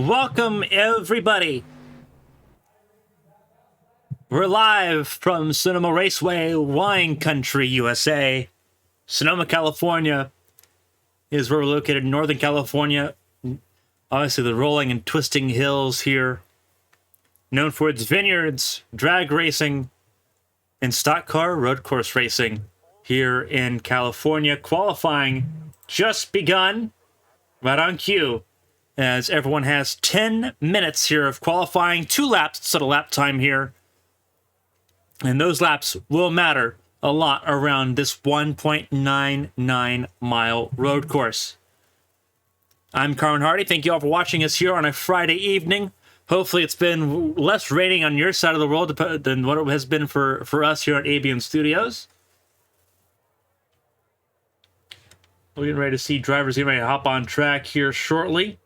Welcome, everybody. We're live from Sonoma Raceway, wine country, USA. Sonoma, California is where we're located in Northern California. Obviously, the rolling and twisting hills here. Known for its vineyards, drag racing, and stock car road course racing here in California. Qualifying just begun, right on cue, as everyone has 10 minutes here of qualifying, 2 laps instead of lap time here. And those laps will matter a lot around this 1.99 mile road course. I'm Carmen Hardy. Thank you all for watching us here on a Friday evening. Hopefully it's been less raining on your side of the world than what it has been for us here at ABM Studios. We're getting ready to see drivers getting ready to hop on track here shortly.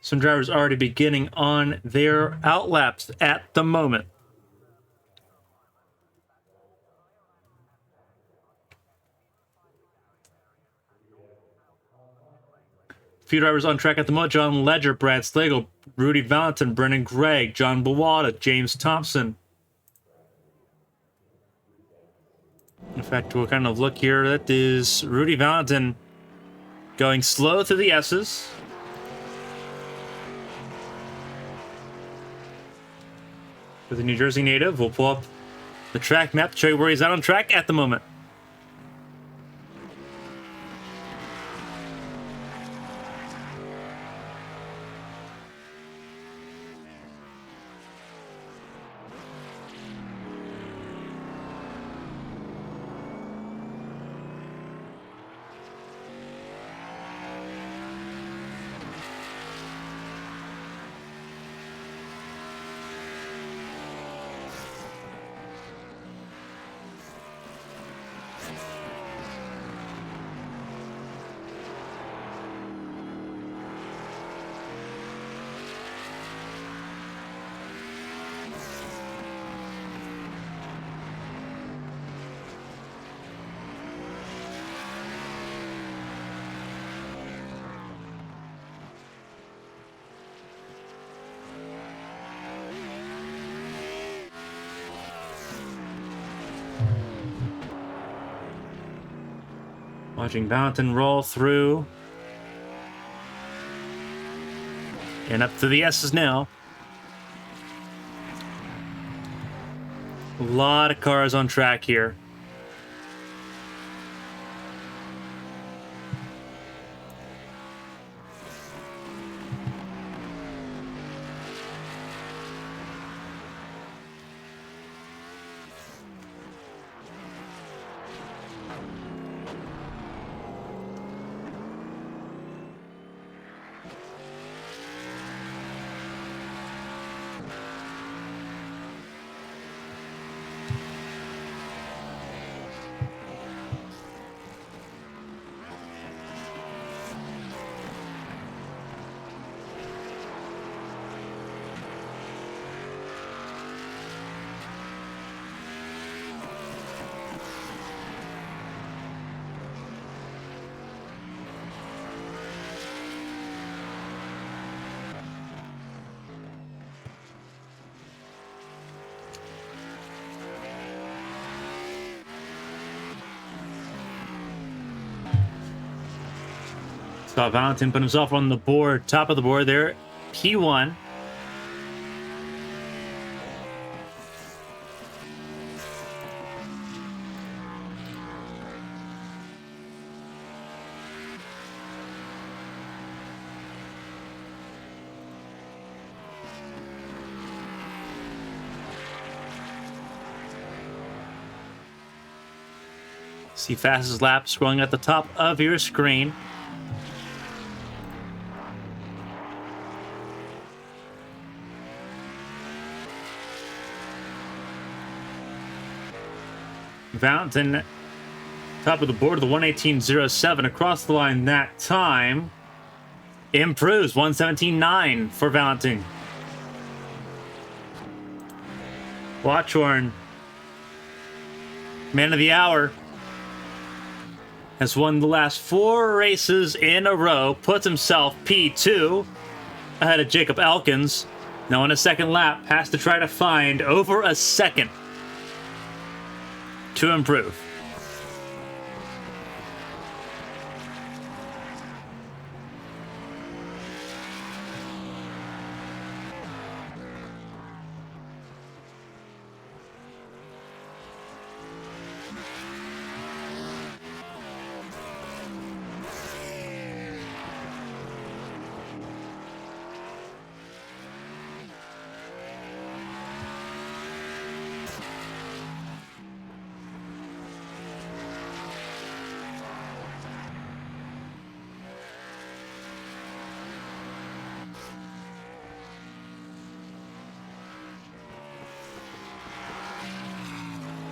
Some drivers already beginning on their outlaps at the moment. A few drivers on track at the moment: John Ledger, Brad Slagle, Rudy Valentin, Brennan Gregg, John Bawada, James Thompson. In fact, we'll kind of look here. That is Rudy Valentin going slow through the S's. For the New Jersey native, we'll pull up the track map to show you where he's at on track at the moment. Watching Valentin roll through. And up to the S's now. A lot of cars on track here. Scott Valentin put himself on the board, top of the board there, P1. See fastest lap scrolling at the top of your screen. Valentin, top of the board, the 1:18.07 across the line that time. Improves 1:17.9 for Valentin. Watchorn, man of the hour, has won the last 4 races in a row, puts himself P2. ahead of Jacob Elkins. Now on a second lap, has to try to find over a second to improve.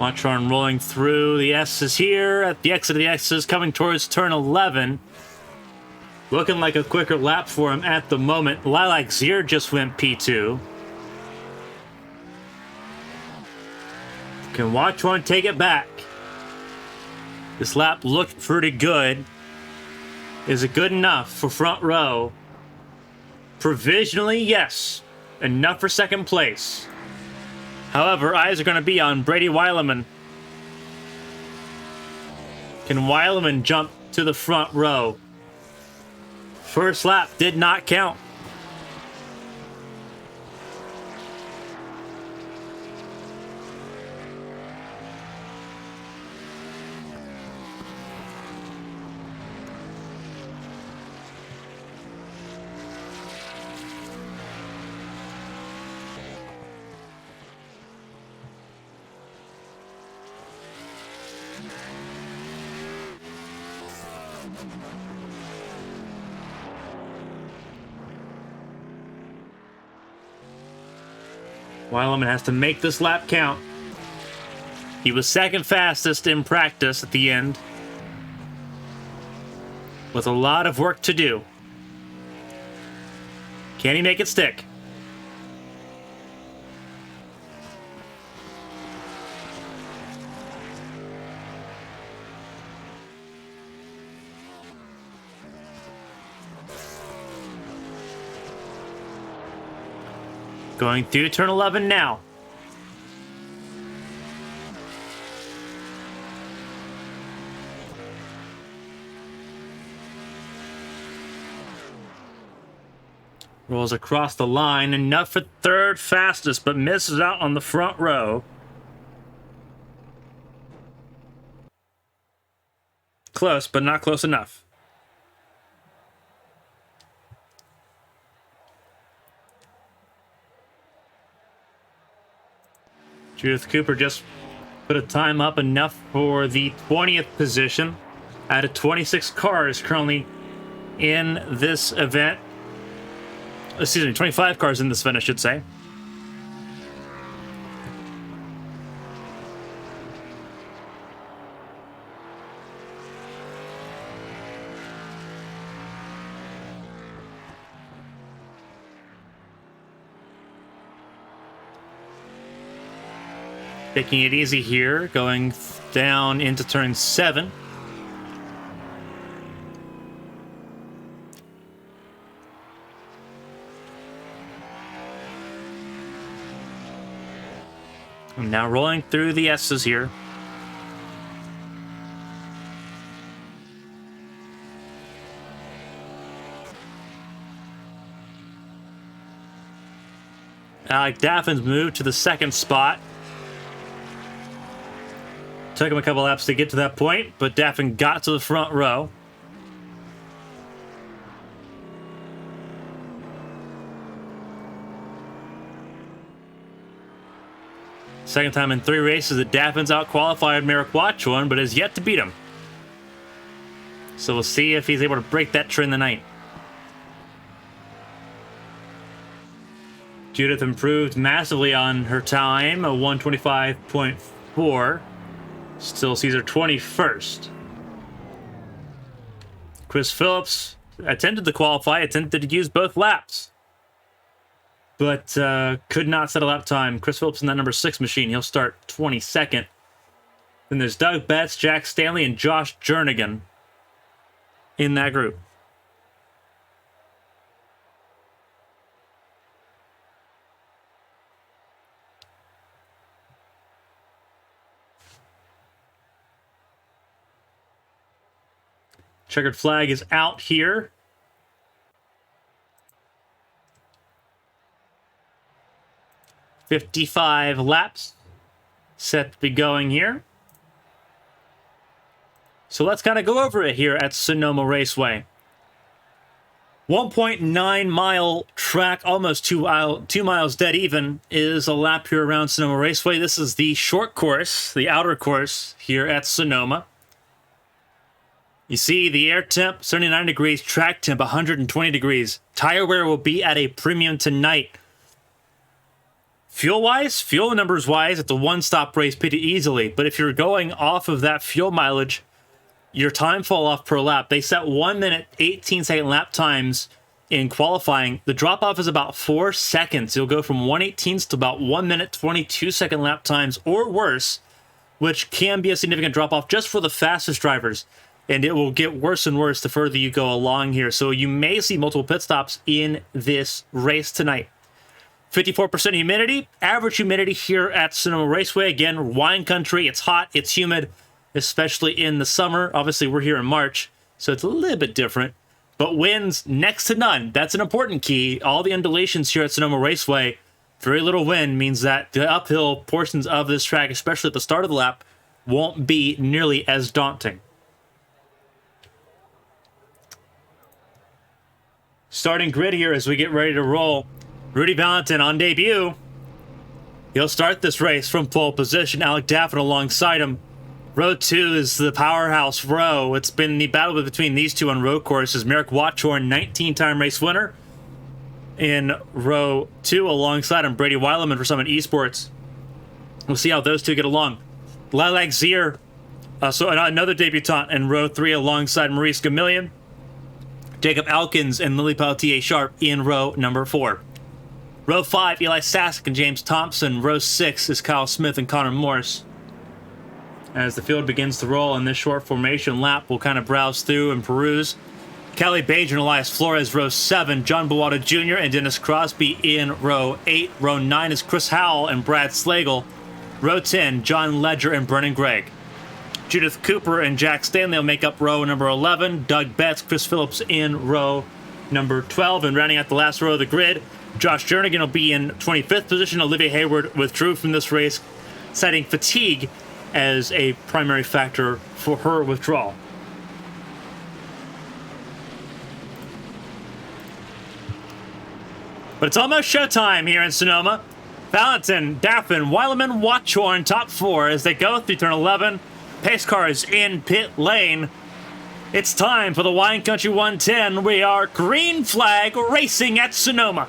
Watron rolling through the S's here at the exit of the X's, coming towards turn 11. Looking like a quicker lap for him at the moment. Lilac Zier just went P2. Can Watron take it back? This lap looked pretty good. Is it good enough for front row? Provisionally, yes. Enough for second place. However, eyes are going to be on Brady Weileman. Can Weileman jump to the front row? First lap did not count. Weileman has to make this lap count. He was second fastest in practice at the end, with a lot of work to do. Can he make it stick? Going through turn 11 now. Rolls across the line, enough for third fastest, but misses out on the front row. Close, but not close enough. Judith Cooper just put a time up enough for the 20th position out of 26 cars currently in this event. Excuse me, 25 cars in this event, I should say. Taking it easy here, going down into turn 7. I'm now rolling through the S's here. Alec Daffin's moved to the second spot. Took him a couple laps to get to that point, but Daffin got to the front row. Second time in 3 races that Daffin's out-qualified Merrick Watchorn, but has yet to beat him. So we'll see if he's able to break that trend tonight. Judith improved massively on her time, a 125.4. Still sees her 21st. Chris Phillips attempted to qualify, attempted to use both laps, but could not set a lap time. Chris Phillips in that number 6 machine. He'll start 22nd. Then there's Doug Betts, Jack Stanley, and Josh Jernigan in that group. Checkered flag is out here. "55 laps set to be going here." So let's kind of go over it here at Sonoma Raceway. 1.9 mile track, almost 2 miles dead even, is a lap here around Sonoma Raceway. This is the short course, the outer course here at Sonoma. You see the air temp, 79 degrees, track temp, 120 degrees. Tire wear will be at a premium tonight. Fuel-wise, fuel numbers-wise, it's a one-stop race pretty easily. But if you're going off of that fuel mileage, your time fall off per lap. They set 1 minute, 18-second lap times in qualifying. The drop-off is about 4 seconds. You'll go from 1/18 to about 1 minute, 22-second lap times or worse, which can be a significant drop-off just for the fastest drivers. And it will get worse and worse the further you go along here. So you may see multiple pit stops in this race tonight. 54% humidity, average humidity here at Sonoma Raceway. Again, wine country, it's hot, it's humid, especially in the summer. Obviously, we're here in March, so it's a little bit different. But winds next to none. That's an important key. All the undulations here at Sonoma Raceway, very little wind means that the uphill portions of this track, especially at the start of the lap, won't be nearly as daunting. Starting grid here as we get ready to roll. Rudy Valentin on debut. He'll start this race from pole position. Alec Daffin alongside him. Row 2 is the powerhouse row. It's been the battle between these two on road courses. Merrick Watchorn, 19-time race winner in row 2 alongside him. Brady Weileman for Summit Esports. We'll see how those two get along. Lilac Zier, so another debutant in row 3 alongside Maurice Gamillion. Jacob Elkins and Lily Peltier Sharp in row number 4. Row 5, Eli Sask and James Thompson. Row 6 is Kyle Smith and Connor Morse. As the field begins to roll in this short formation lap, we'll kind of browse through and peruse. Kelly Bajer and Elias Flores, row 7. John Bowata Jr. and Dennis Crosby in row 8. Row 9 is Chris Howell and Brad Slagle. Row 10, John Ledger and Brennan Gregg. Judith Cooper and Jack Stanley will make up row number 11. Doug Betts, Chris Phillips in row number 12. And rounding out the last row of the grid, Josh Jernigan will be in 25th position. Olivia Hayward withdrew from this race, citing fatigue as a primary factor for her withdrawal. But it's almost showtime here in Sonoma. Valentin, Daffin, Weileman, Watchorn, top 4 as they go through turn 11. Pace cars in pit lane. It's time for the Wine Country 110. We are green flag racing at Sonoma.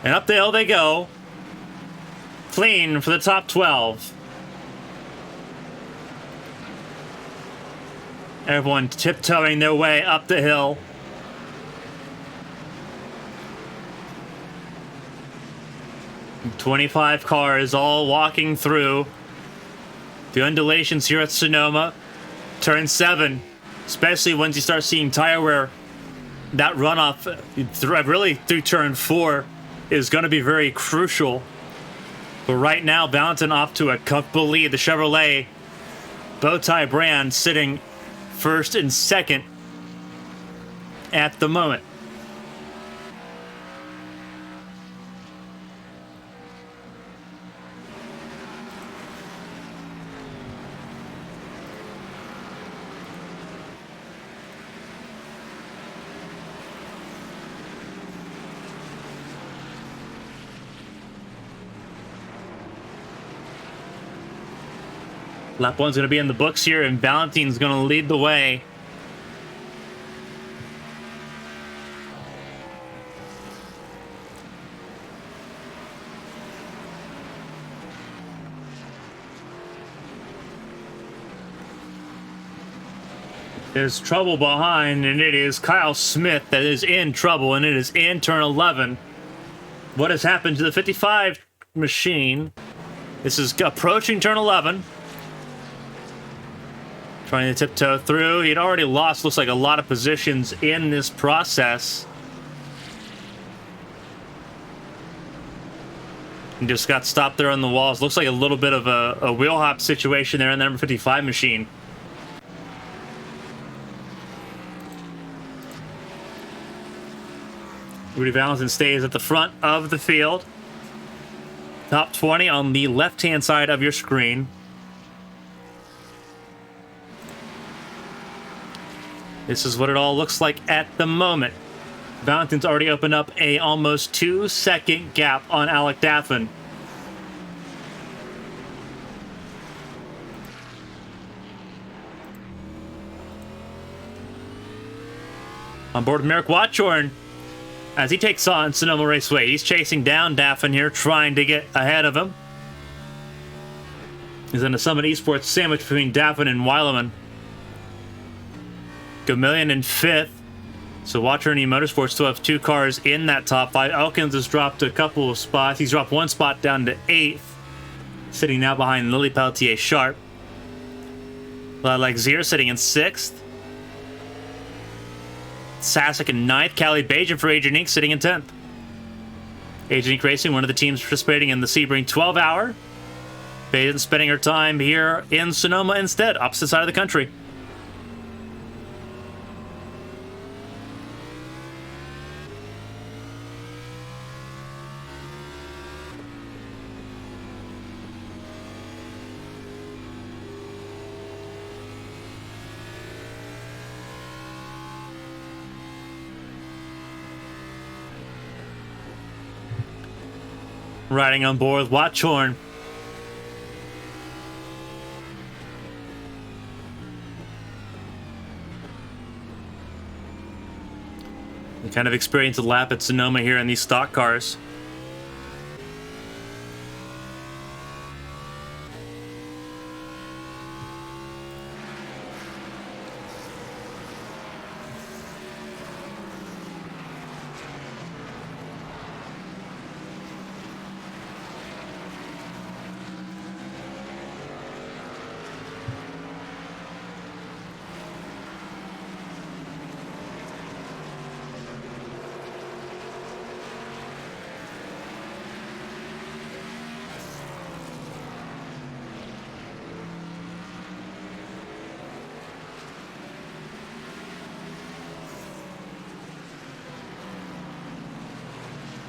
And up the hill they go. Clean for the top 12. Everyone tiptoeing their way up the hill. And 25 cars all walking through the undulations here at Sonoma. Turn 7, especially once you start seeing tire wear, that runoff really through turn 4 is going to be very crucial. But right now, Valentin off to a comfortable lead. The Chevrolet Bowtie brand sitting first and second at the moment. Lap 1's going to be in the books here, and Valentin's going to lead the way. There's trouble behind, and it is Kyle Smith that is in trouble, and it is in turn 11. What has happened to the 55 machine? This is approaching turn 11. Trying to tiptoe through. He'd already lost, looks like, a lot of positions in this process. And just got stopped there on the walls. Looks like a little bit of a wheel hop situation there in the number 55 machine. Rudy Valentin stays at the front of the field. Top 20 on the left-hand side of your screen. This is what it all looks like at the moment. Valentin's already opened up a almost 2-second gap on Alec Daffin. On board with Merrick Watchorn as he takes on Sonoma Raceway. He's chasing down Daffin here, trying to get ahead of him. He's in a Summit Esports sandwich between Daffin and Weileman. Gamillion in 5th. So Watchorn Motorsports still have 2 cars in that top 5. Elkins has dropped a couple of spots. He's dropped 1 spot down to 8th. Sitting now behind Lily Peltier Sharp. Lexier sitting in 6th. Sasek in 9th. Callie Bajan for Adrian Inc. sitting in 10th. Adrian Inc. Racing, one of the teams participating in the Sebring 12-hour. Bajan spending her time here in Sonoma instead, opposite side of the country. Riding on board with Watchorn. We kind of experienced a lap at Sonoma here in these stock cars.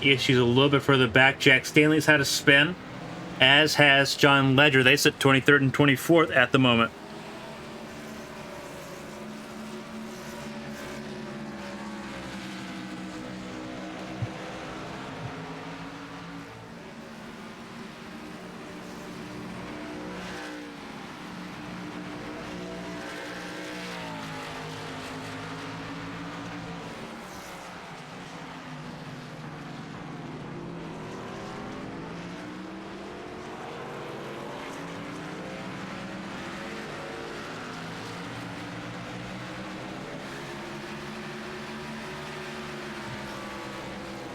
Issues a little bit further back. Jack Stanley's had a spin, as has John Ledger. They sit 23rd and 24th at the moment.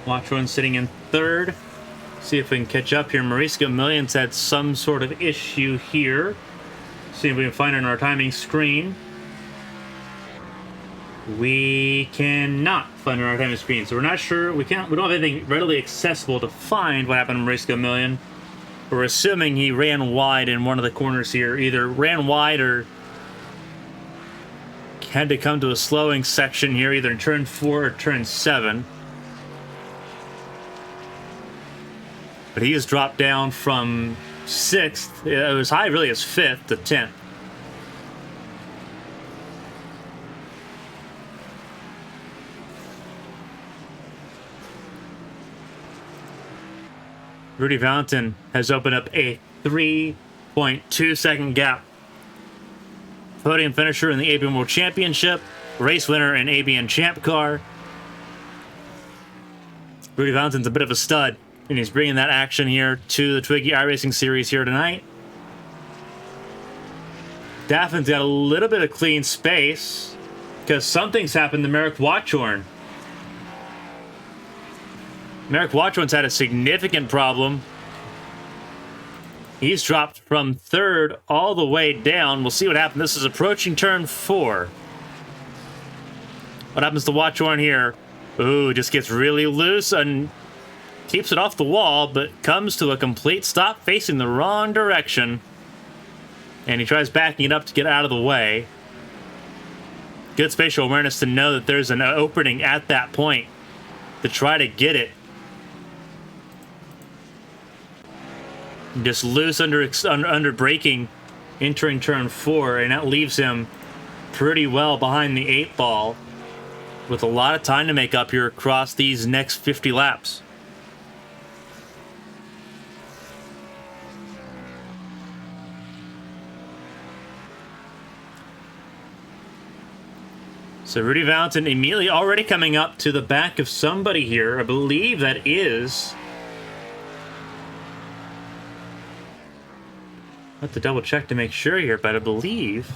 Watchorn sitting in 3rd. See if we can catch up here. Maurice Gamillion's had some sort of issue here. See if we can find it on our timing screen. We cannot find it on our timing screen, so we're not sure. We don't have anything readily accessible to find what happened to Maurice Gamillion. We're assuming he ran wide in one of the corners here. Either ran wide or had to come to a slowing section here, either in turn 4 or turn 7. But he has dropped down from 6th. It was high really as 5th to 10th. Rudy Valentin has opened up a 3.2 second gap. Podium finisher in the ABN World Championship. Race winner in ABN Champ Car. Rudy Valentin's a bit of a stud. And he's bringing that action here to the TWIGI iRacing series here tonight. Daffin's got a little bit of clean space because something's happened to Merrick Watchorn. Merrick Watchorn's had a significant problem. He's dropped from 3rd all the way down. We'll see what happens. This is approaching turn 4. What happens to Watchorn here? Ooh, just gets really loose and Keeps it off the wall, but comes to a complete stop facing the wrong direction. And he tries backing it up to get out of the way. Good spatial awareness to know that there's an opening at that point to try to get it. Just loose under braking, entering turn 4, and that leaves him pretty well behind the 8 ball with a lot of time to make up here across these next 50 laps. So Rudy Valentin immediately already coming up to the back of somebody here. I believe that is... I have to double check to make sure here, but I believe...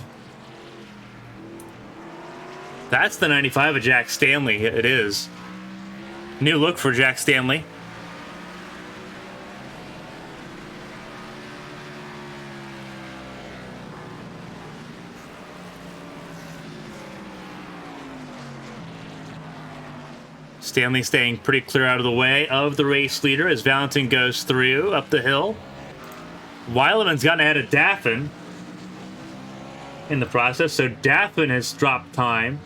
that's the 95 of Jack Stanley. It is. New look for Jack Stanley. Stanley staying pretty clear out of the way of the race leader as Valentin goes through up the hill. Weileman's gotten ahead of Daffin in the process, so Daffin has dropped time.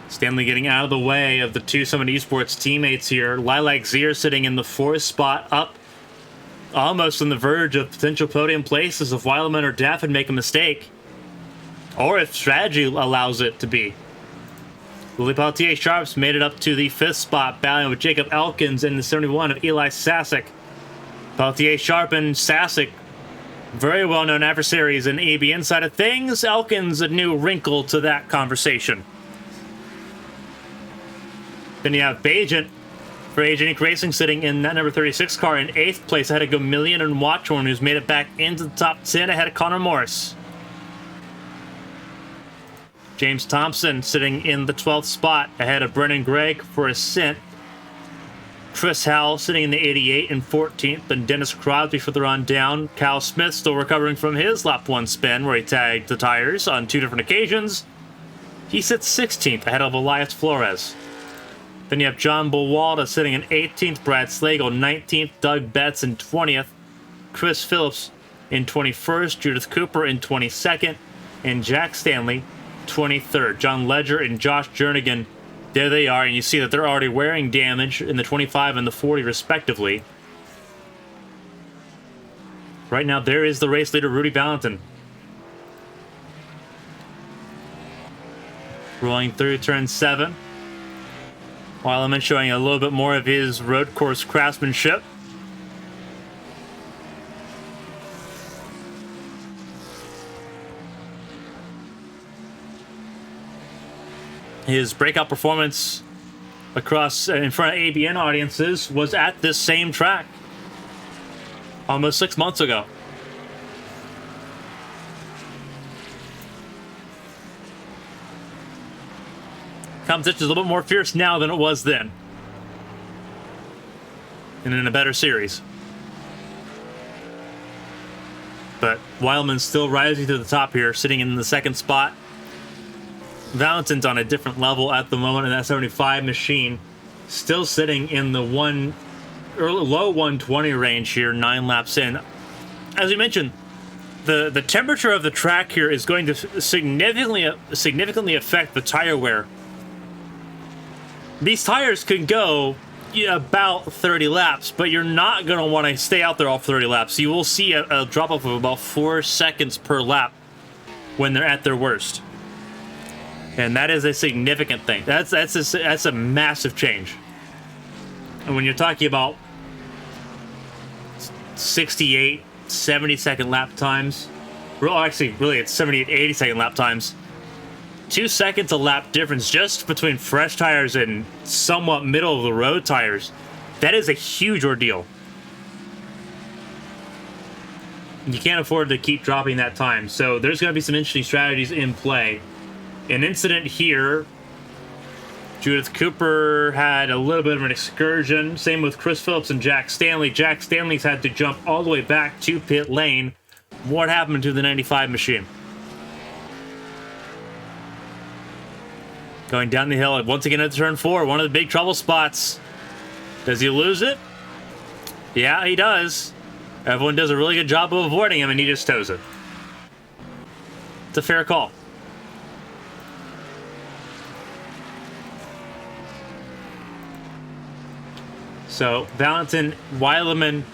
Stanley getting out of the way of the two Summit Esports teammates here. Lilac Zier sitting in the 4th spot, up almost on the verge of potential podium places if Weileman or Daffin make a mistake. Or if strategy allows it to be. Willie Pelletier Sharps made it up to the 5th spot, battling with Jacob Elkins in the 71 of Eli Sasek. Pelletier, Sharp, and Sasek, very well-known adversaries in the ABN side of things. Elkins, a new wrinkle to that conversation. Then you have Bajent for Agenic Racing sitting in that number 36 car in 8th place ahead of Gamillion and Watchorn, who's made it back into the top 10 ahead of Connor Morris. James Thompson sitting in the 12th spot ahead of Brennan Gregg for Ascent. Chris Howell sitting in the 88 and 14th, and Dennis Crosby further on down. Kyle Smith still recovering from his lap 1 spin where he tagged the tires on 2 different occasions. He sits 16th ahead of Elias Flores. Then you have John Bowalda sitting in 18th, Brad Slagle 19th, Doug Betts in 20th, Chris Phillips in 21st, Judith Cooper in 22nd, and Jack Stanley 23rd. John Ledger and Josh Jernigan, there they are, and you see that they're already wearing damage in the 25 and the 40 respectively. Right now, there is the race leader, Rudy Valentin. Rolling through turn 7. Weileman showing a little bit more of his road course craftsmanship. His breakout performance across in front of ABN audiences was at this same track almost 6 months ago. Competition is a little bit more fierce now than it was then. And in a better series. But Weileman's still rising to the top here, sitting in the 2nd spot. Valentin's on a different level at the moment in that 75 machine. Still sitting in the low 120 range here, 9 laps in. As we mentioned, the temperature of the track here is going to significantly affect the tire wear. These tires can go about 30 laps, but you're not going to want to stay out there all 30 laps. You will see a drop-off of about 4 seconds per lap when they're at their worst. And that is a significant thing. That's a massive change. And when you're talking about 68, 70-second lap times, well, actually, really, it's 78, 80-second lap times. 2 seconds a lap difference just between fresh tires and somewhat middle of the road tires. That is a huge ordeal. You can't afford to keep dropping that time. So there's going to be some interesting strategies in play. An incident here Judith Cooper had a little bit of an excursion. Same with Chris Phillips and Jack Stanley. Jack Stanley's had to jump all the way back to pit lane. What happened to the 95 machine? Going down the hill, once again at turn 4, one of the big trouble spots. Does he lose it? Yeah, he does. Everyone does a really good job of avoiding him, and he just toes it. It's a fair call. So, Valentin, Weileman,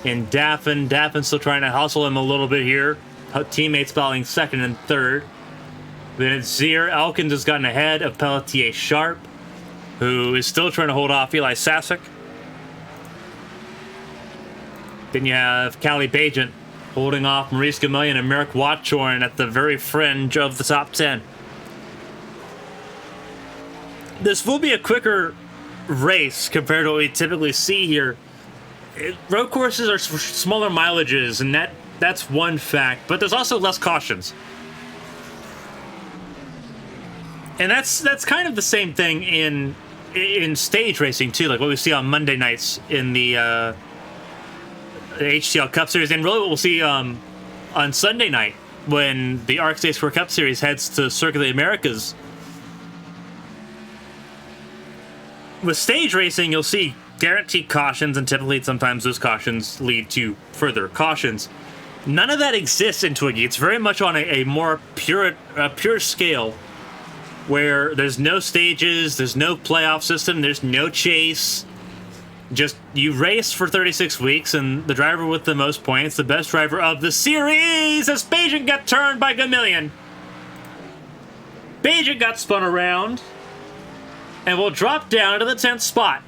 and Daffin. Daffin's still trying to hustle him a little bit here. Teammates battling second and third. Then it's Zier. Elkins has gotten ahead of Pelletier Sharp, who is still trying to hold off Eli Sasek. Then you have Callie Bajent holding off Maurice Gamillion and Merrick Watchorn at the very fringe of the top 10. This will be a quicker race compared to what we typically see here. Road courses are smaller mileages, and that's one fact, but there's also less cautions. And that's kind of the same thing in stage racing too, like what we see on Monday nights in the HCL Cup Series, and really what we'll see on Sunday night when the ARC Stage 4 Cup Series heads to Circuit of the Americas. With stage racing, you'll see guaranteed cautions, and typically sometimes those cautions lead to further cautions. None of that exists in Twiggy. It's very much on a more pure scale, where there's no stages, there's no playoff system, there's no chase. Just, you race for 36 weeks, and the driver with the most points, the best driver of the series, as Bajent got turned by Gamillion. Bajent got spun around, and will drop down to the 10th spot.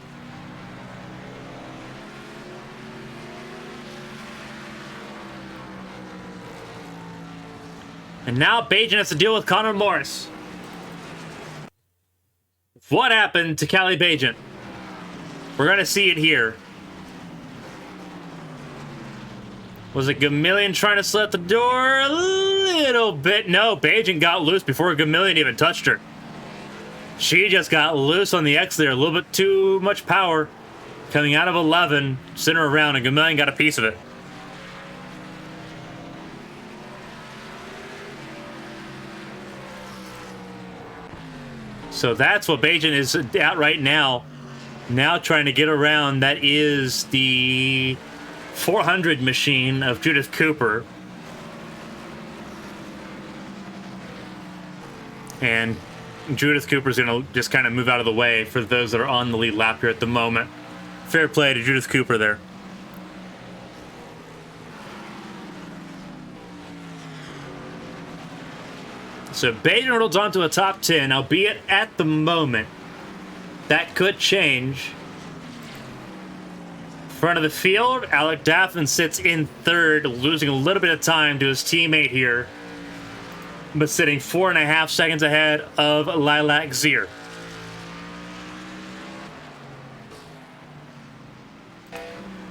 And now Bajent has to deal with Connor Morris. What happened to Callie Bajent? We're going to see it here. Was it Gamillion trying to slit the door? A little bit. No, Bajent got loose before Gamillion even touched her. She just got loose on the X there. A little bit too much power coming out of 11. Sent her around, and Gamillion got a piece of it. So that's what Bajent is at right now. Now trying to get around. That is the 400 machine of Judith Cooper. And Judith Cooper's going to just kind of move out of the way for those that are on the lead lap here at the moment. Fair play to Judith Cooper there. So Bajent rolls on to a top 10, albeit at the moment. That could change. Front of the field, Alec Daffin sits in third, losing a little bit of time to his teammate here, but sitting 4.5 seconds ahead of Lilac Zier.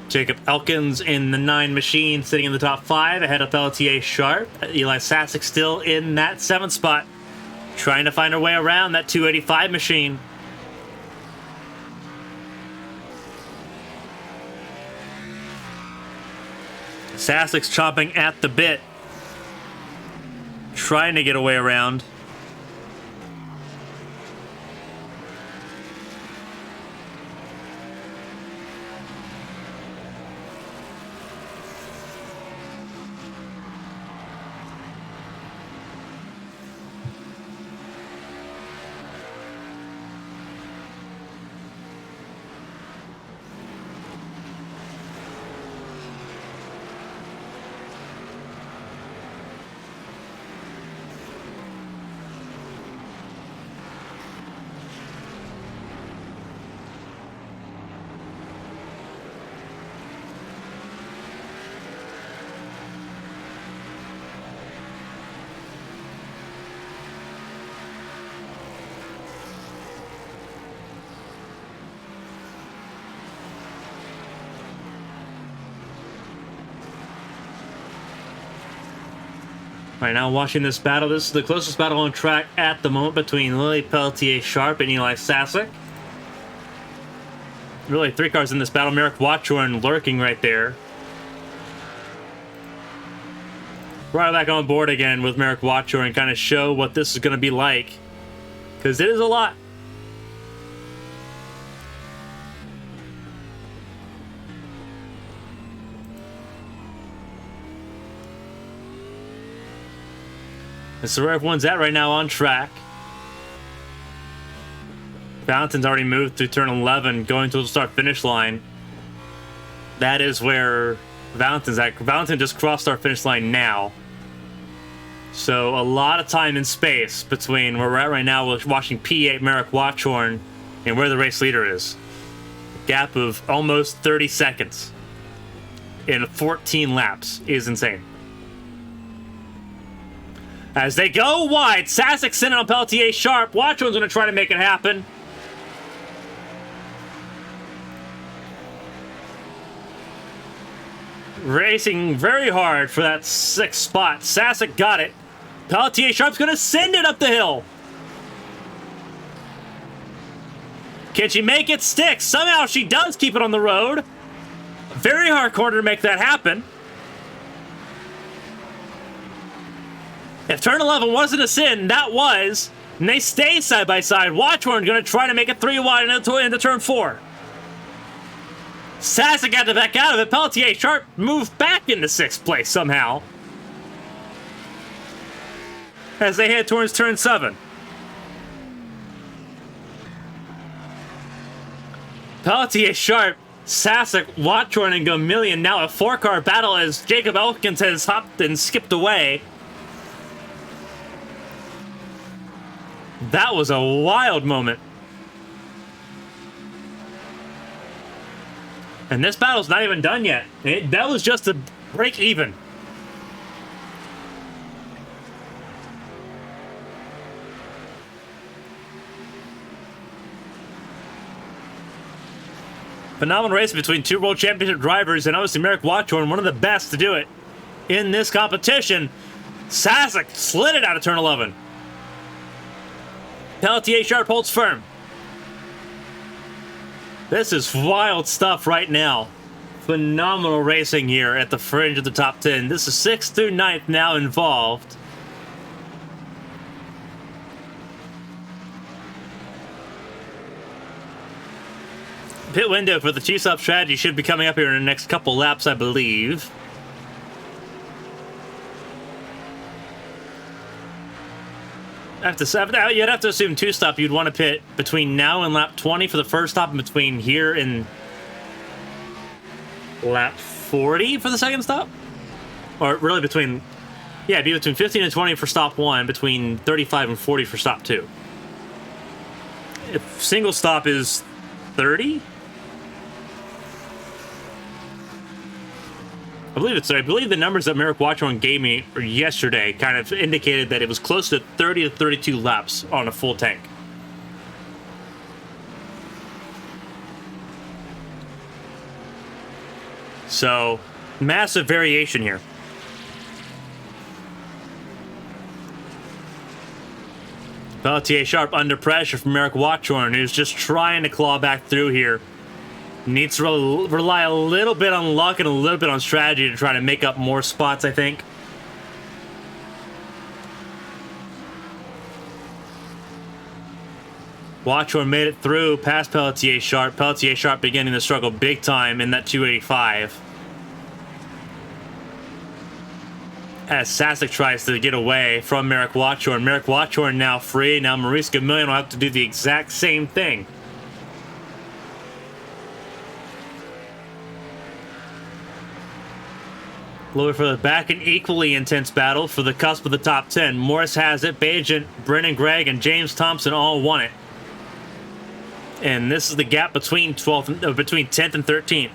Jacob Elkins in the 9 machine, sitting in the top 5 ahead of Pelletier Sharp. Eli Sasek still in that 7th spot, trying to find her way around that 285 machine. Sasek's chomping at the bit, trying to get away around. Right now, watching this battle. This is the closest battle on track at the moment between Lily Pelletier-Sharp and Eli Sasek. Really, 3 cars in this battle. Merrick Watchorn lurking right there. Right back on board again with Merrick Watchorn and kind of show what this is going to be like. Because it is a lot. And so where everyone's at right now on track. Valentin's already moved through turn 11, going to the start-finish line. That is where Valentin's at. Valentin just crossed our finish line now. So a lot of time and space between where we're at right now with watching P8 Merrick Watchorn and where the race leader is. A gap of almost 30 seconds in 14 laps is insane. As they go wide, Sasek sitting on Pelletier-Sharp. Watchorn's going to try to make it happen. Racing very hard for that 6th spot. Sasek got it. Pelletier-Sharp's going to send it up the hill. Can she make it stick? Somehow she does keep it on the road. Very hard corner to make that happen. If turn 11 wasn't a sin, that was. And they stay side by side. Watchorn going to try to make it 3 wide into turn 4. Sasek got to back out of it. Pelletier-Sharp moved back into 6th place somehow. As they head towards turn 7. Pelletier-Sharp, Sasek, Watchorn, and Gamillion now a 4-car battle as Jacob Elkins has hopped and skipped away. That was a wild moment. And this battle's not even done yet. That was just a break even. Phenomenal race between 2 World Championship drivers, and obviously Merrick Watchorn, one of the best to do it in this competition. Sasek slid it out of turn 11. Pelletier-Sharp holds firm. This is wild stuff right now. Phenomenal racing here at the fringe of the top 10. This is 6th through 9th now involved. Pit window for the two-stop strategy should be coming up here in the next couple laps, I believe. You'd have to assume two-stop. You'd want to pit between now and lap 20 for the first stop, and between here and lap 40 for the second stop? Or really between... Yeah, it'd be between 15 and 20 for stop 1, between 35 and 40 for stop 2. If single stop is 30? I believe the numbers that Merrick Watchorn gave me yesterday kind of indicated that it was close to 30 to 32 laps on a full tank. So, massive variation here. Pelletier-Sharp under pressure from Merrick Watchorn, who's just trying to claw back through here. Needs to rely a little bit on luck and a little bit on strategy to try to make up more spots, I think. Watchorn made it through past Pelletier-Sharp. Pelletier-Sharp beginning to struggle big time in that 285. As Sasek tries to get away from Merrick Watchorn. Merrick Watchorn now free. Now Maurice Gamillion will have to do the exact same thing. A little bit further back, an equally intense battle for the cusp of the top 10. Morris has it. Bajent, Brennan Gregg, and James Thompson all won it. And this is the gap between 10th and 13th.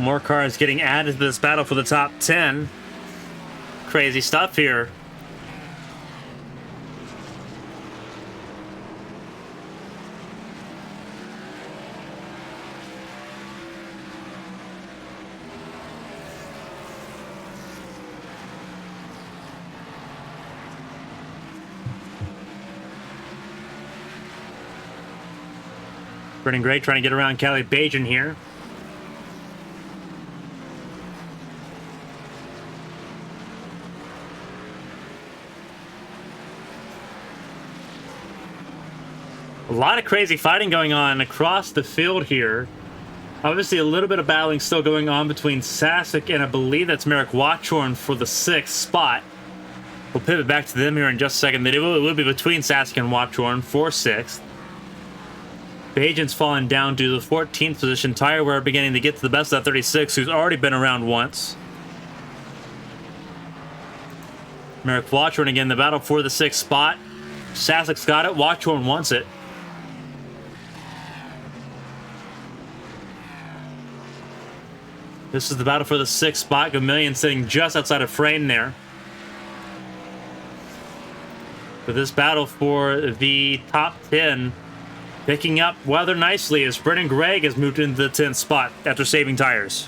More cars getting added to this battle for the top 10. Crazy stuff here. Burning Great trying to get around Kelly Bajan here. A lot of crazy fighting going on across the field here. Obviously, a little bit of battling still going on between Sasek and I believe that's Merrick Watchorn for the 6th spot. We'll pivot back to them here in just a second. It will be between Sasek and Watchorn for 6th. Bajan's fallen down to the 14th position. Tire wear beginning to get to the best of that 36, who's already been around once. Merrick Watchorn again, the battle for the 6th spot. Sasek's got it. Watchorn wants it. This is the battle for the 6th spot. Gamillion sitting just outside of frame there. But this battle for the top 10 picking up rather nicely as Brennan Gregg has moved into the 10th spot after saving tires.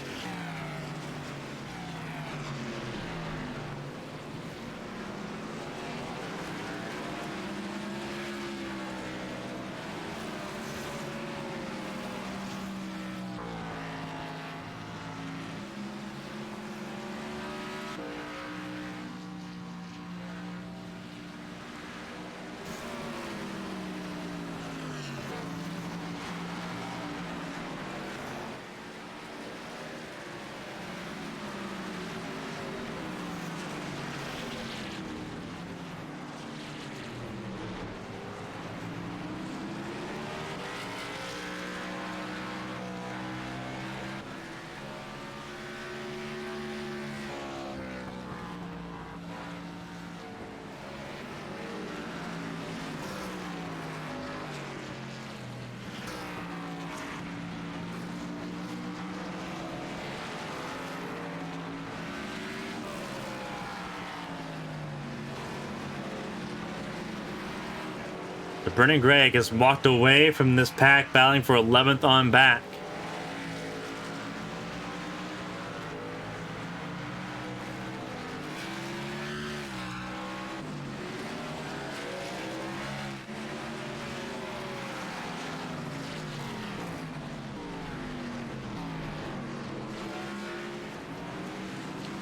Brennan Gregg has walked away from this pack, battling for 11th on back.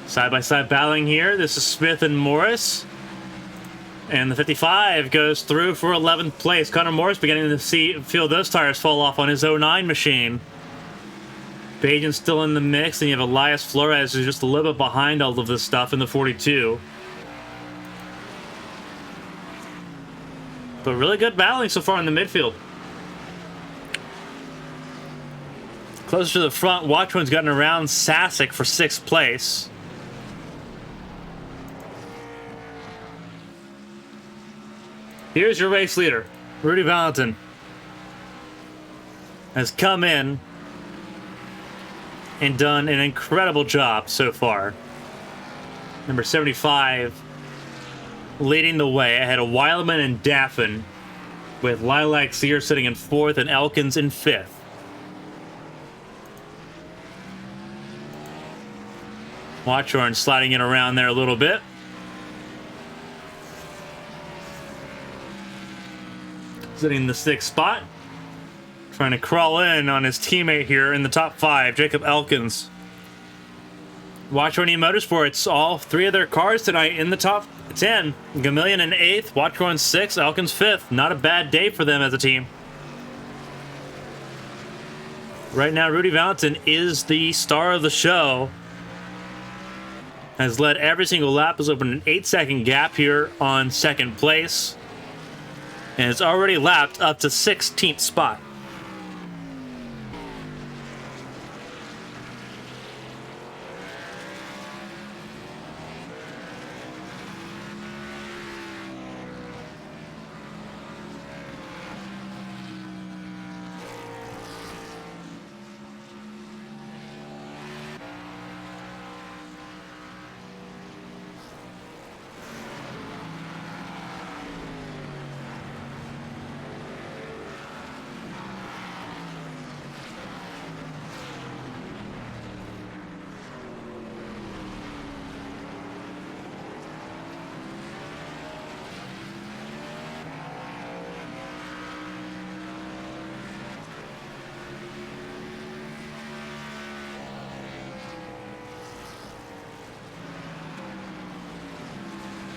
Side-by-side battling here. This is Smith and Morris. And the 55 goes through for 11th place. Connor Morris beginning to feel those tires fall off on his 09 machine. Bajan's still in the mix, and you have Elias Flores who's just a little bit behind all of this stuff in the 42. But really good battling so far in the midfield. Closer to the front, Watchman's gotten around Sasek for 6th place. Here's your race leader, Rudy Valentin, has come in and done an incredible job so far. Number 75 leading the way ahead of Weileman and Daffin, with Lilac Sear sitting in 4th and Elkins in 5th. Watchorn sliding in around there a little bit. Sitting in the 6th spot. Trying to crawl in on his teammate here in the top 5, Jacob Elkins. Watchorn Motorsports, all 3 of their cars tonight in the top 10. Gamillion in 8th, Watchorn 6th, Elkins 5th. Not a bad day for them as a team. Right now, Rudy Valentin is the star of the show. Has led every single lap, has opened an 8-second gap here on 2nd place. And it's already lapped up to 16th spot.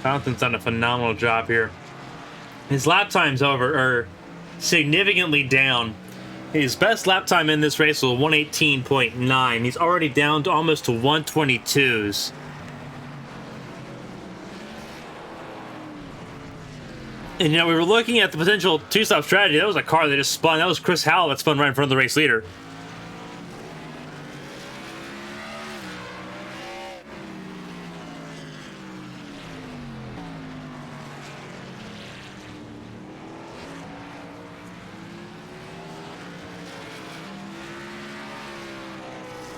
Fountain's done a phenomenal job here. His lap times, however, are significantly down. His best lap time in this race was 118.9. He's already down to almost to 122s. And, you know, we were looking at the potential two-stop strategy. That was a car that just spun. That was Chris Howell that spun right in front of the race leader.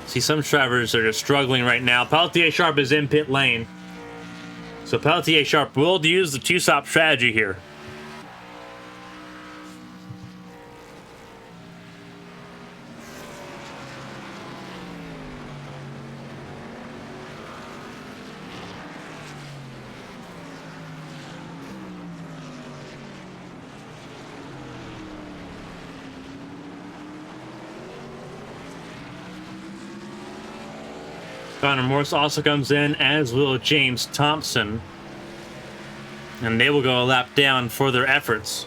See, some drivers are just struggling right now. Pelletier Sharp is in pit lane. So Pelletier Sharp will use the two-stop strategy here. Connor Morse also comes in, as will James Thompson. And they will go a lap down for their efforts.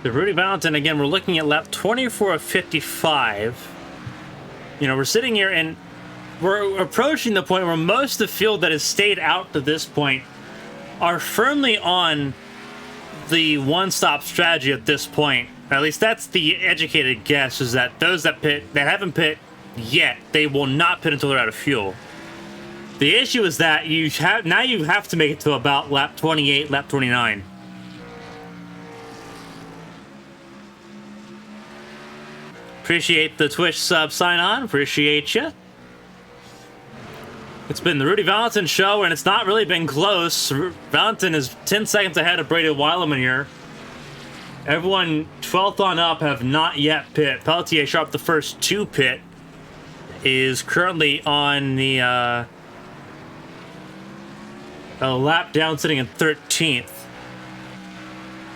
The Rudy Valentin, again, we're looking at lap 24 of 55. You know, we're sitting here and we're approaching the point where most of the field that has stayed out to this point are firmly on the one-stop strategy at this point. At least that's the educated guess, is that those that haven't pit yet, they will not pit until they're out of fuel. The issue is that you have to make it to about lap 28, lap 29. Appreciate the Twitch sub sign on. Appreciate you. It's been the Rudy Valentin show, and it's not really been close. Valentin is 10 seconds ahead of Brady Weileman here. Everyone 12th on up have not yet pit. Pelletier Sharp, the first to pit, is currently on the a lap down, sitting in 13th.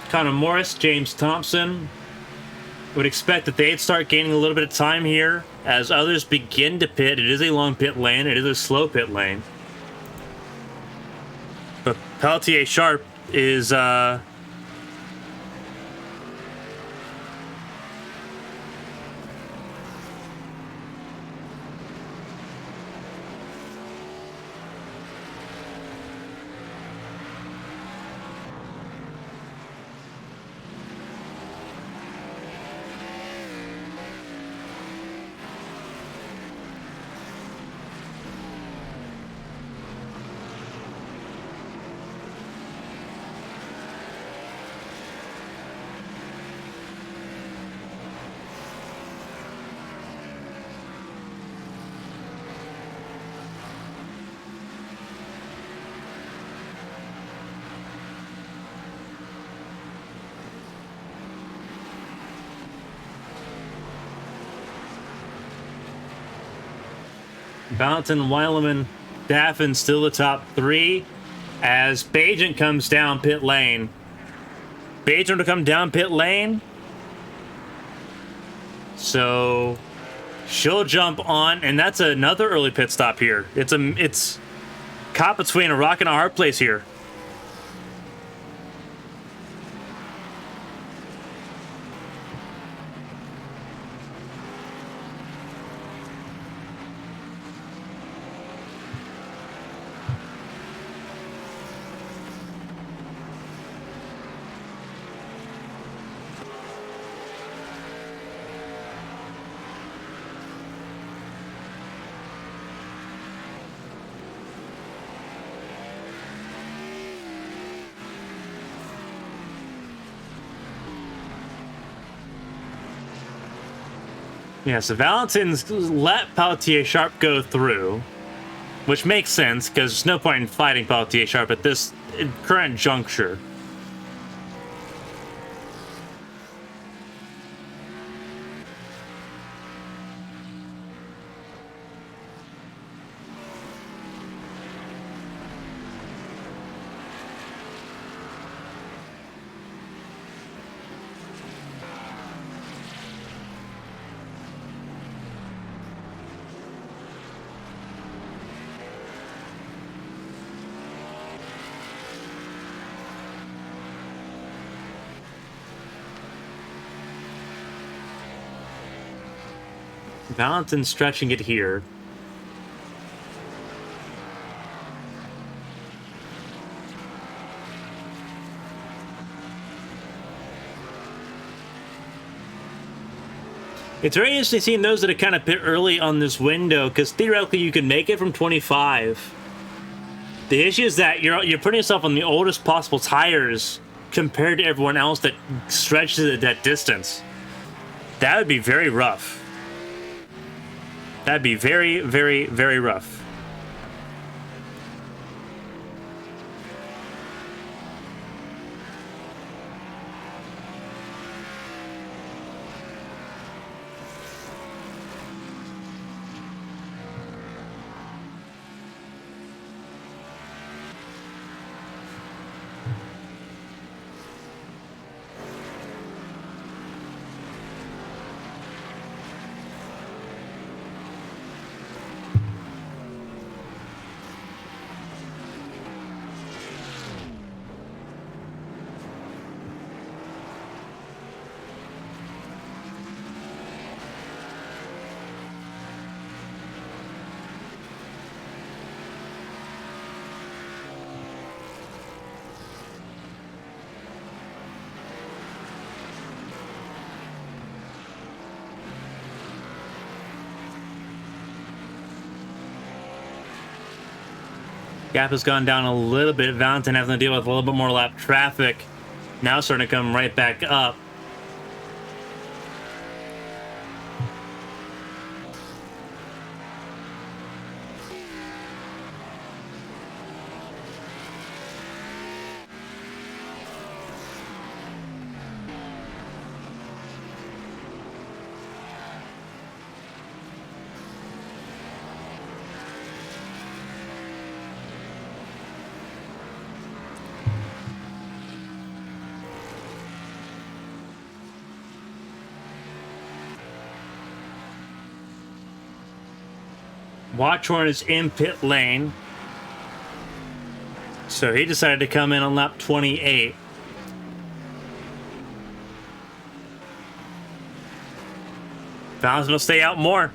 Connor Morris, James Thompson. Would expect that they'd start gaining a little bit of time here as others begin to pit. It is a long pit lane. It is a slow pit lane. But Pelletier Sharp is Valentin, Weileman, Daffin still the top 3 as Bajent comes down pit lane. Bajent to come down pit lane. So she'll jump on, and that's another early pit stop here. It's caught between a rock and a hard place here. Yeah, so Valentin's let Pelletier Sharp go through, which makes sense because there's no point in fighting Pelletier Sharp at this current juncture. Valentin's stretching it here. It's very interesting seeing those that are kind of pit early on this window, because theoretically you can make it from 25. The issue is that you're putting yourself on the oldest possible tires compared to everyone else that stretches it that distance. That would be very rough. That'd be very, very, very rough. Gap has gone down a little bit. Valentin having to deal with a little bit more lap traffic. Now starting to come right back up. Watchorn is in pit lane. So he decided to come in on lap 28. Valentin will stay out more.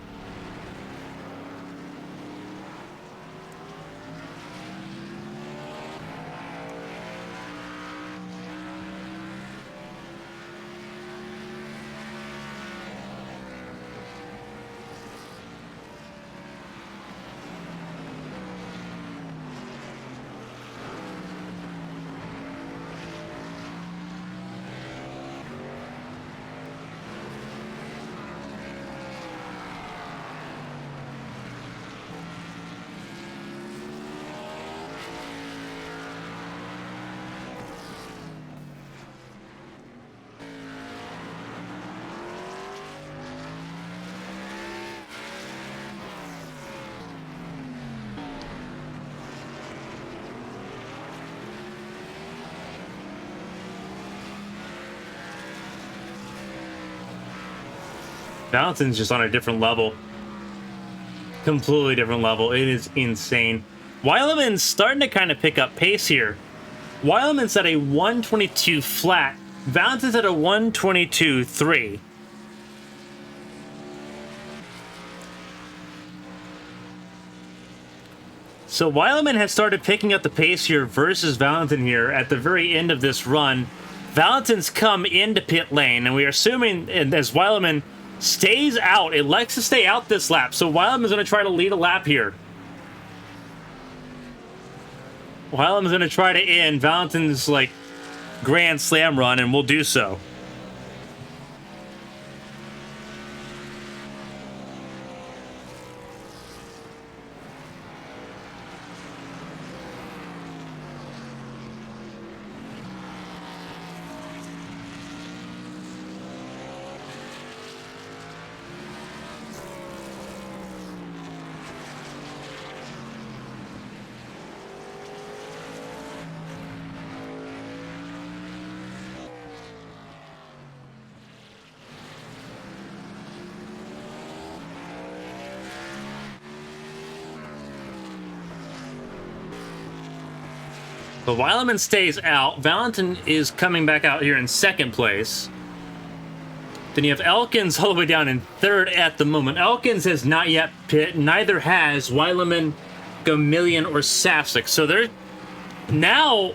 Valentin's just on a different level. Completely different level. It is insane. Weileman's starting to kind of pick up pace here. Weileman's at a 122 flat. Valentin's at a 122.3. So Weileman has started picking up the pace here versus Valentin here at the very end of this run. Valentin's come into pit lane, and we are assuming, and as Weileman stays out, it likes to stay out this lap, so Weileman's going to try to lead a lap here. Weileman's going to try to end Valentin's, like, grand slam run, and we'll do so. But Weileman stays out. Valentin is coming back out here in second place. Then you have Elkins all the way down in third at the moment. Elkins has not yet pit. Neither has Weileman, Gamillion, or Safsik. So they're now,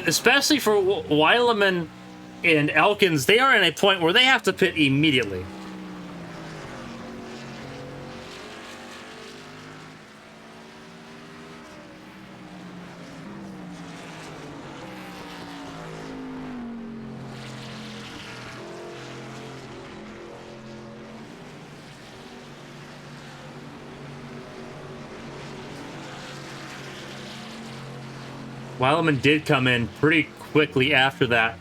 especially for Weileman and Elkins, they are in a point where they have to pit immediately. Weileman did come in pretty quickly after that.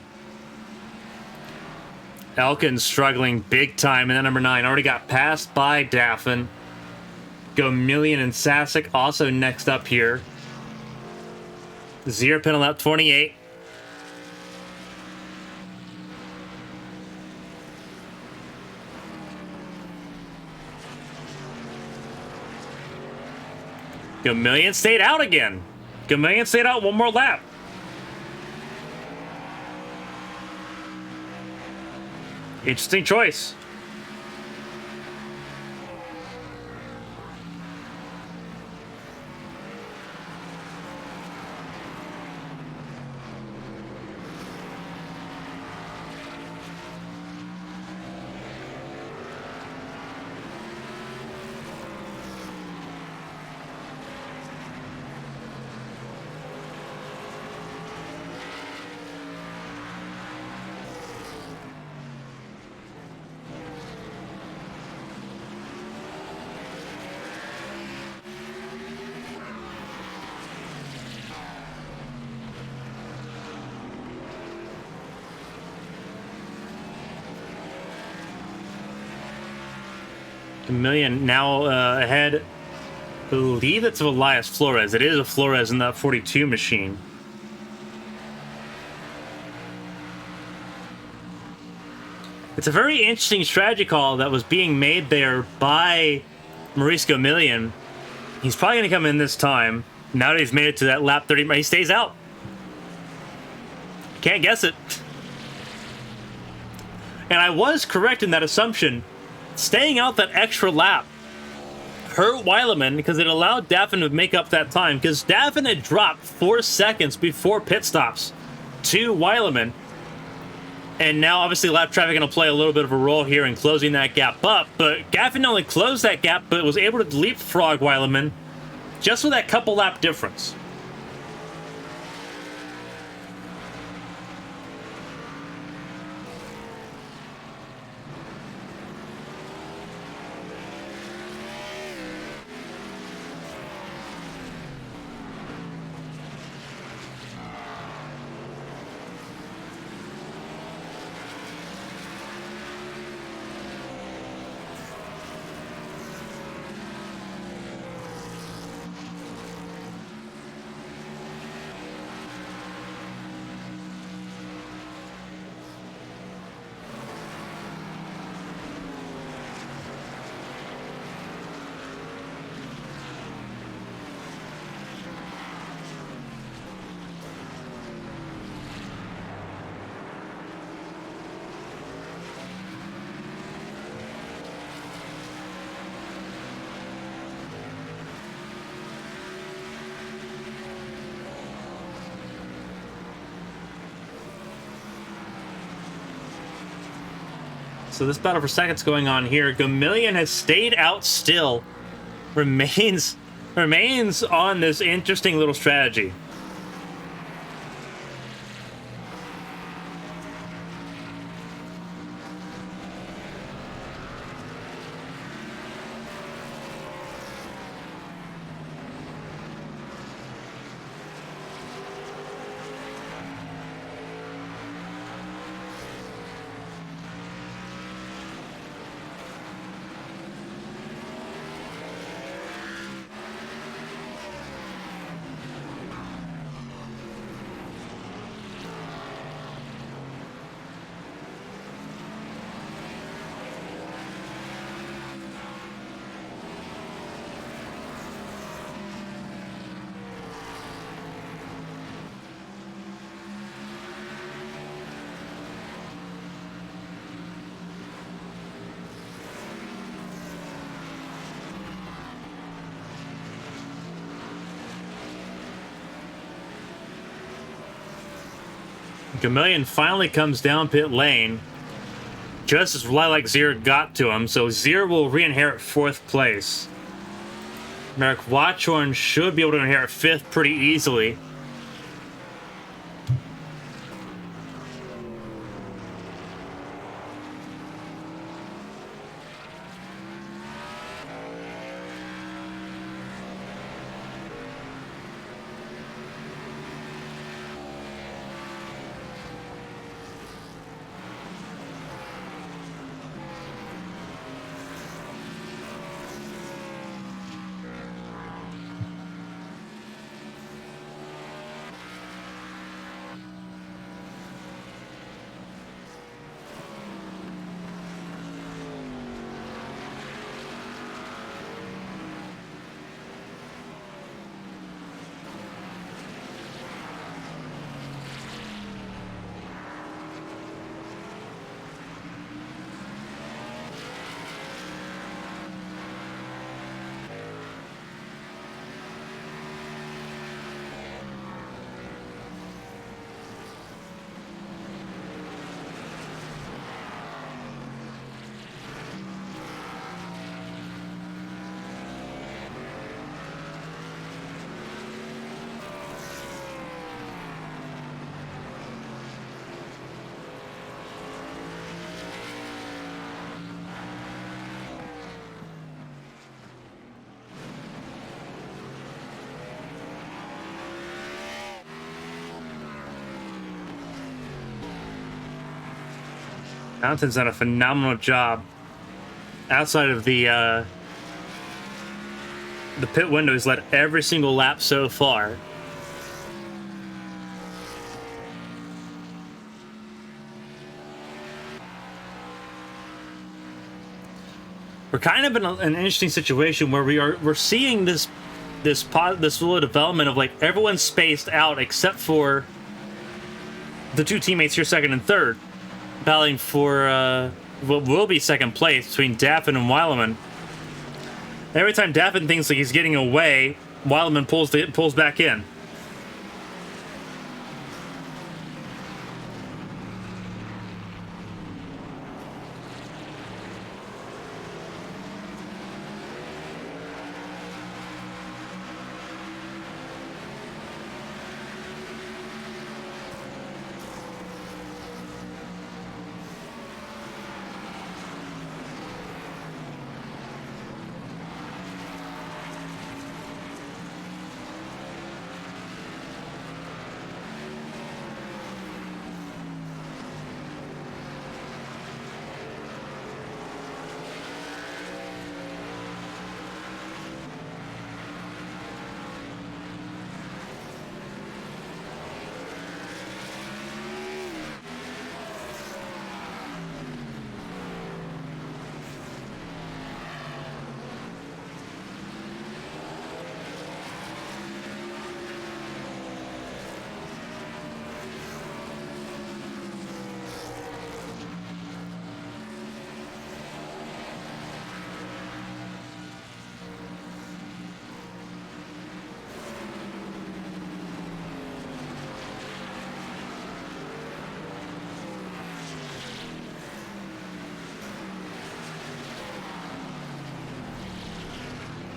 Elkins struggling big time in that number 9. Already got passed by Daffin. Gamillion and Sasek also next up here. Zero pin on lap 28. Gamillion stayed out again. Gamillion stayed out one more lap. Interesting choice. Gamillion now ahead. I believe it's of Elias Flores. It is a Flores in that 42 machine. It's a very interesting strategy call that was being made there by Maurice Gamillion. He's probably going to come in this time. Now that he's made it to that lap 30, he stays out. Can't guess it. And I was correct in that assumption. Staying out that extra lap hurt Weileman because it allowed Daffin to make up that time, because Daffin had dropped 4 seconds before pit stops to Weileman. And now, obviously, lap traffic going to play a little bit of a role here in closing that gap up. But Daffin not only closed that gap, but was able to leapfrog Weileman just with that couple lap difference. So this battle for second's going on here. Gamillion has stayed out still. Remains on this interesting little strategy. Gamillion finally comes down pit lane, just as Lilac Zir got to him, so Zir will re-inherit 4th place. Merrick Watchorn should be able to inherit 5th pretty easily. Fountain's done a phenomenal job outside of the pit window. He's led every single lap so far. We're kind of in an interesting situation where we're seeing this little development of like everyone's spaced out except for the 2 teammates here, 2nd and 3rd, battling for what will be 2nd place between Daffin and Weileman. Every time Daffin thinks like he's getting away, Weileman pulls back in.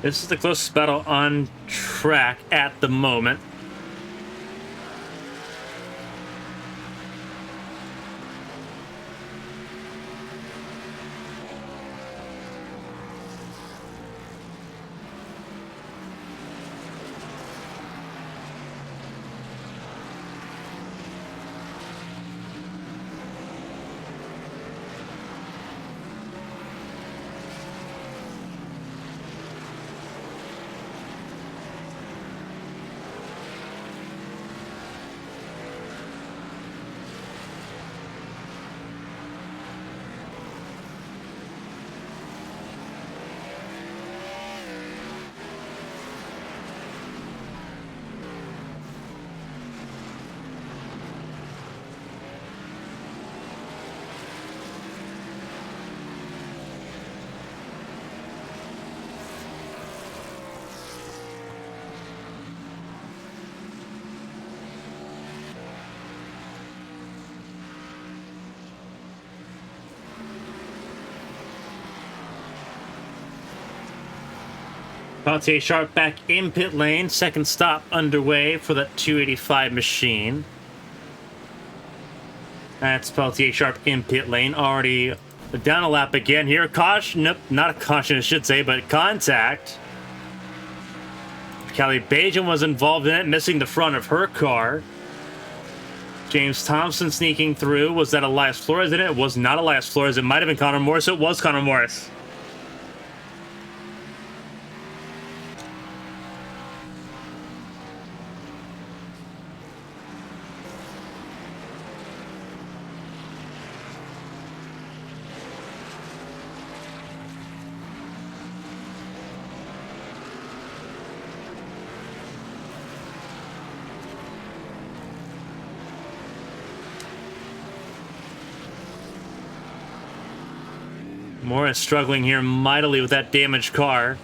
This is the closest battle on track at the moment. Peltier Sharp back in pit lane. Second stop underway for that 285 machine. That's Peltier Sharp in pit lane. Already down a lap again here. Caution. Nope, not a caution, I should say, but contact. Callie Bajan was involved in it, missing the front of her car. James Thompson sneaking through. Was that Elias Flores in it? It was not Elias Flores. It might have been Connor Morris. It was Connor Morris. Morris struggling here mightily with that damaged car.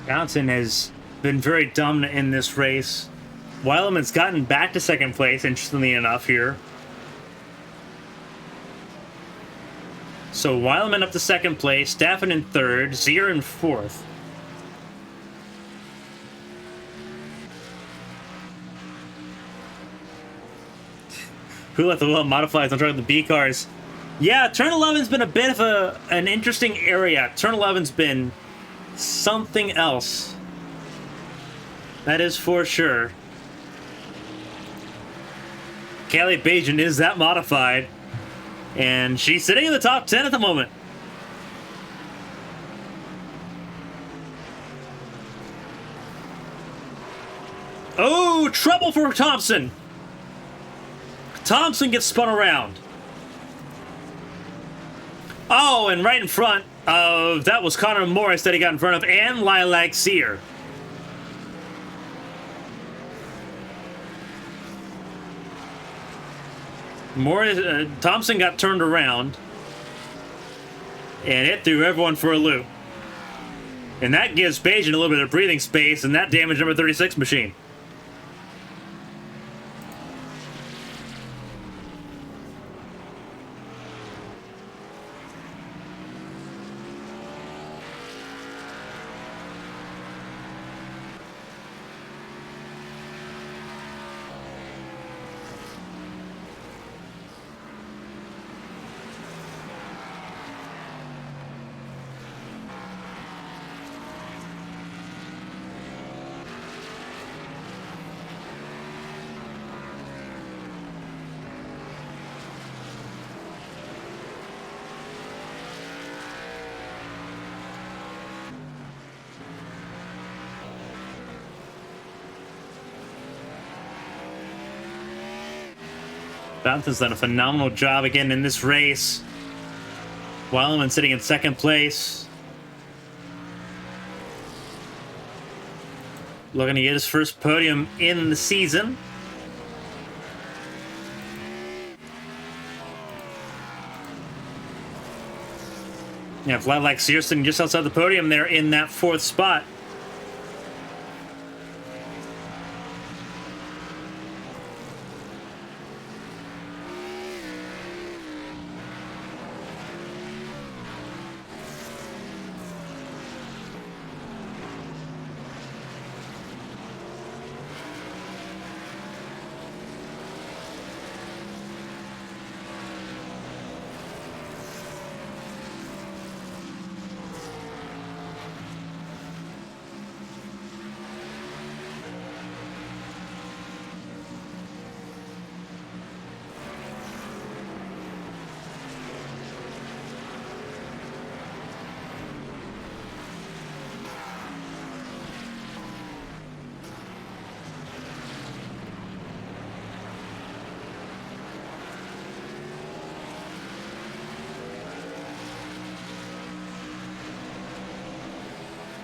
Johnson has been very dominant in this race. Weileman's gotten back to second place, interestingly enough, here. So Weileman up to second place, Staffen in third, Zier in fourth. Who let the well-modifieds on track with the B cars? Yeah, turn 11's been a bit of an interesting area. Turn 11's been something else. That is for sure. Callie Bajan is that modified, and she's sitting in the top 10 at the moment. Oh, trouble for Thompson. Thompson gets spun around. Oh, and right in front of, that was Connor Morris that he got in front of, and Lilac Sear. Morris, Thompson got turned around. And it threw everyone for a loop. And that gives Bajan a little bit of breathing space, and that damaged number 36 machine. Fountain's done a phenomenal job again in this race. Wildman sitting in second place. Looking to get his first podium in the season. Yeah, Vlad like Searson just outside the podium there in that fourth spot.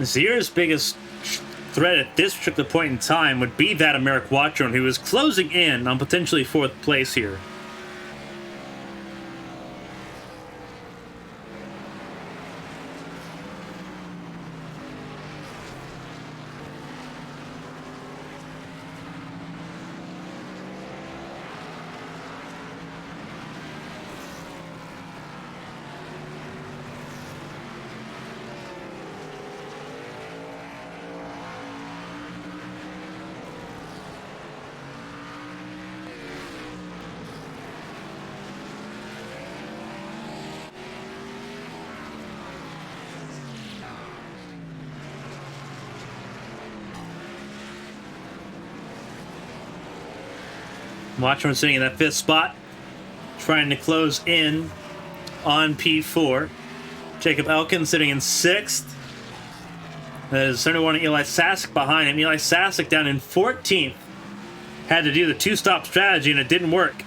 Zier's biggest threat at this particular point in time would be that of Merrick Watron, who is closing in on potentially fourth place here. Watchman sitting in that fifth spot, trying to close in on P4. Jacob Elkin sitting in sixth. There's 71 Eli Sasek behind him. Eli Sasek down in 14th. Had to do the two-stop strategy, and it didn't work.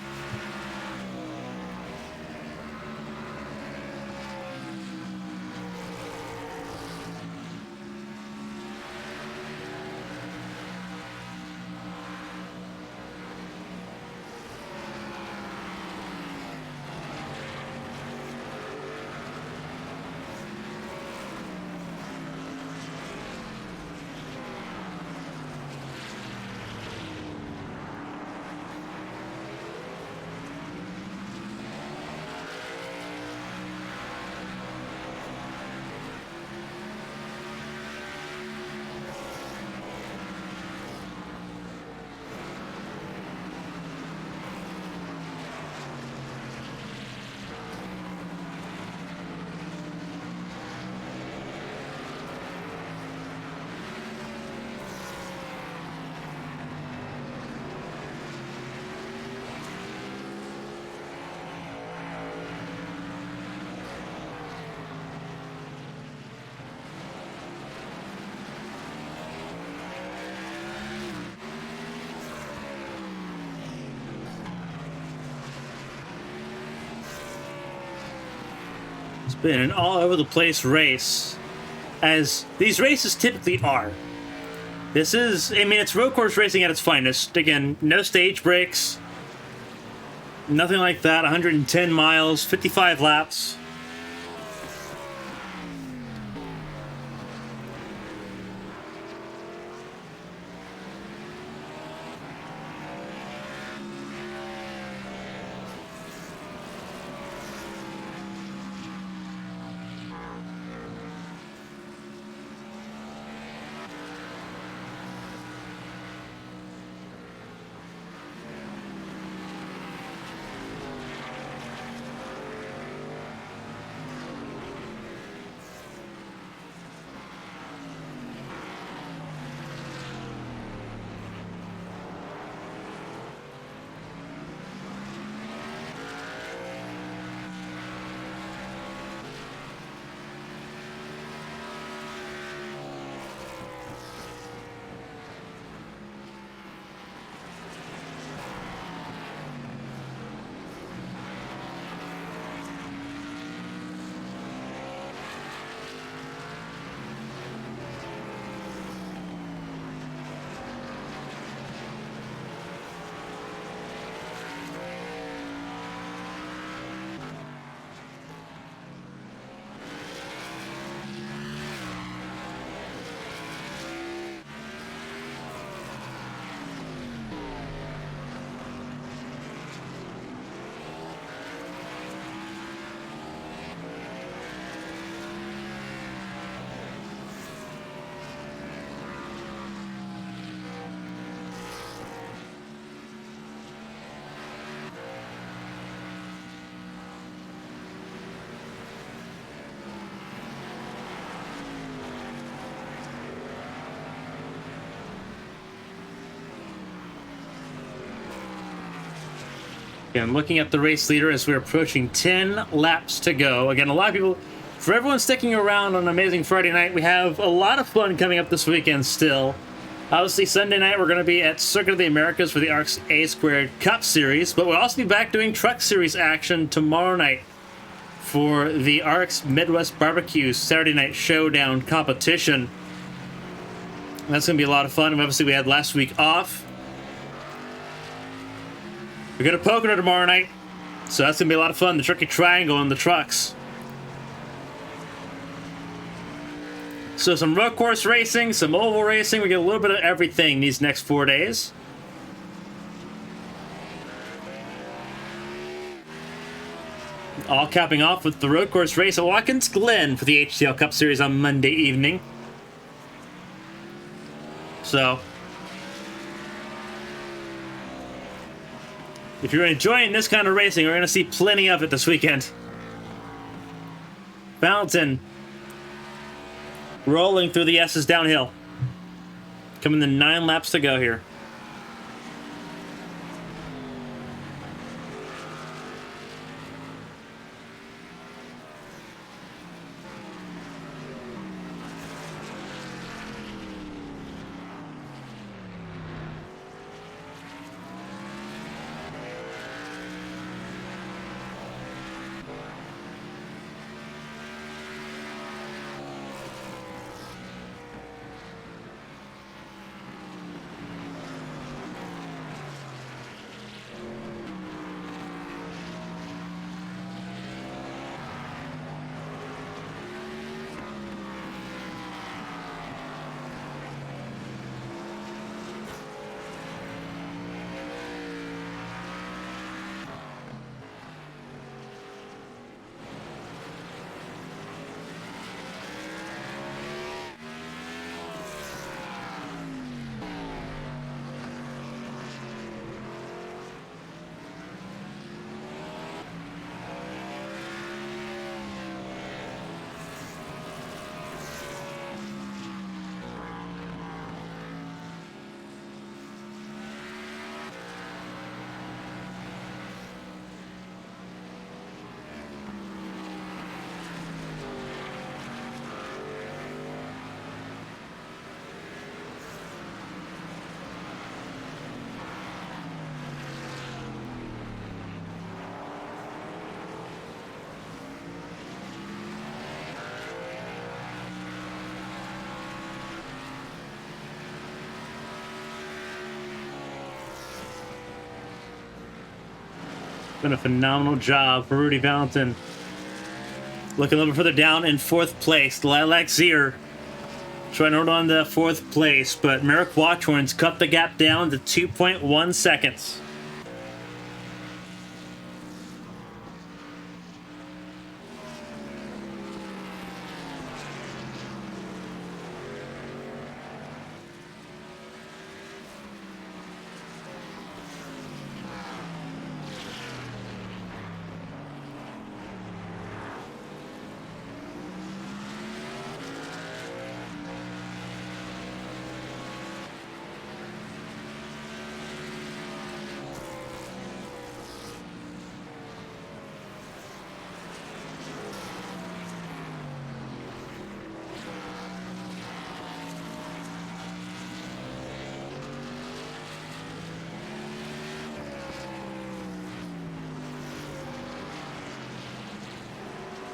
It's been an all-over-the-place race, as these races typically are. This is, I mean, it's road course racing at its finest. Again, no stage breaks, nothing like that. 110 miles, 55 laps. Again, looking at the race leader as we're approaching 10 laps to go. Again, a lot of people, for everyone sticking around on an amazing Friday night, we have a lot of fun coming up this weekend still. Obviously, Sunday night, we're going to be at Circuit of the Americas for the ARC's A-Squared Cup Series, but we'll also be back doing Truck Series action tomorrow night for the ARC's Midwest Barbecue Saturday Night Showdown competition. That's going to be a lot of fun. And obviously, we had last week off. We got a Pocono tomorrow night, so that's going to be a lot of fun. The Tricky Triangle and the trucks. So some road course racing, some oval racing. We get a little bit of everything these next 4 days. All capping off with the road course race at Watkins Glen for the HCL Cup Series on Monday evening. So, if you're enjoying this kind of racing, we're going to see plenty of it this weekend. Fountain rolling through the S's downhill. Coming to 9 laps to go here. Been a phenomenal job for Rudy Valentin. Looking a little bit further down in 4th place, Lilac Zier trying to hold on to 4th place, but Merrick Watchorn's cut the gap down to 2.1 seconds.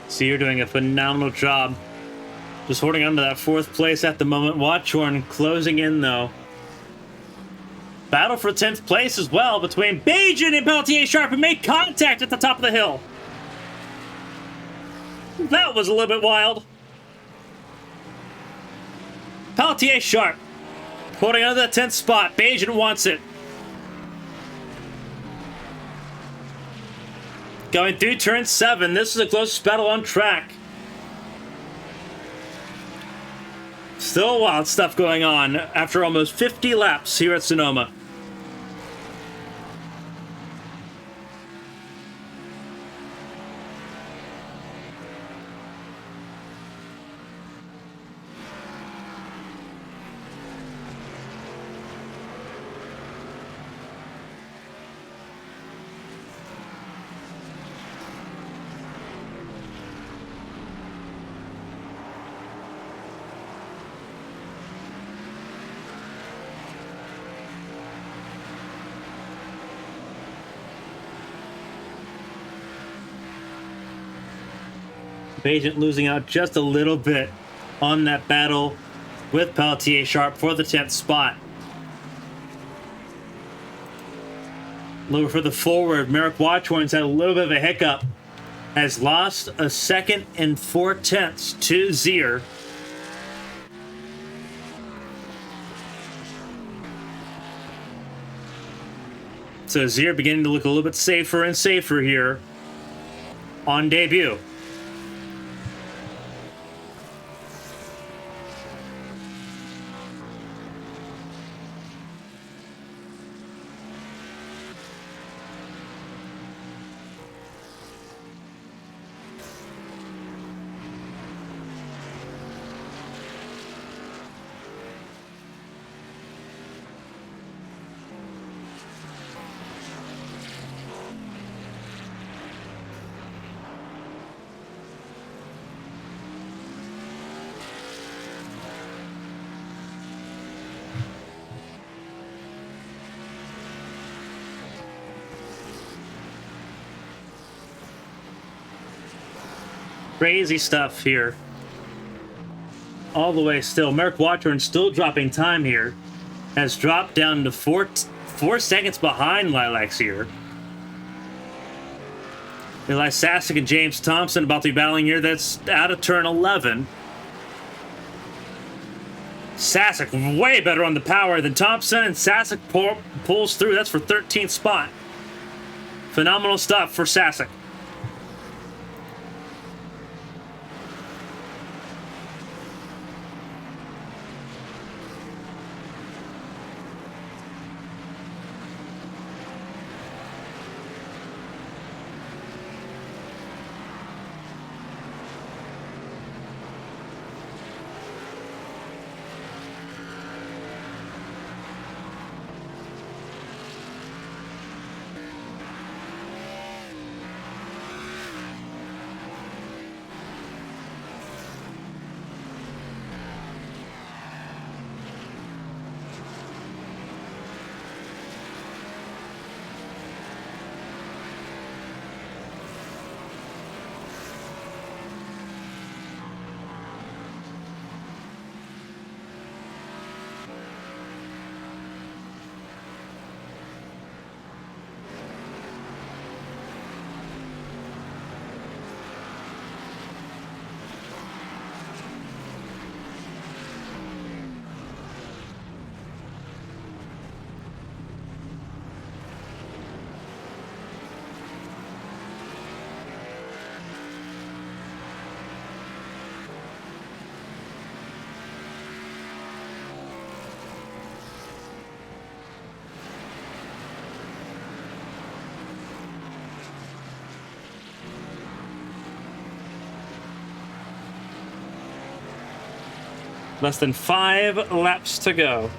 So you're doing a phenomenal job. Just holding on to that 4th place at the moment. Watchorn closing in, though. Battle for 10th place as well between Bajan and Peltier Sharp, who made contact at the top of the hill. That was a little bit wild. Peltier Sharp holding on to that 10th spot. Bajan wants it. Going through turn 7. This is the closest battle on track. Still wild stuff going on after almost 50 laps here at Sonoma. Agent losing out just a little bit on that battle with Pelletier Sharp for the 10th spot. Looking for the forward, Merrick Watchorn's had a little bit of a hiccup. Has lost a second and 4/10 to Zier. So Zier beginning to look a little bit safer and safer here on debut. Crazy stuff here. All the way still. Merrick Watchorn still dropping time here. Has dropped down to 4 seconds behind Lilacs here. Eli Sasek and James Thompson about to be battling here. That's out of turn 11. Sasek way better on the power than Thompson, and Sasek pulls through. That's for 13th spot. Phenomenal stuff for Sasek. Less than 5 laps to go.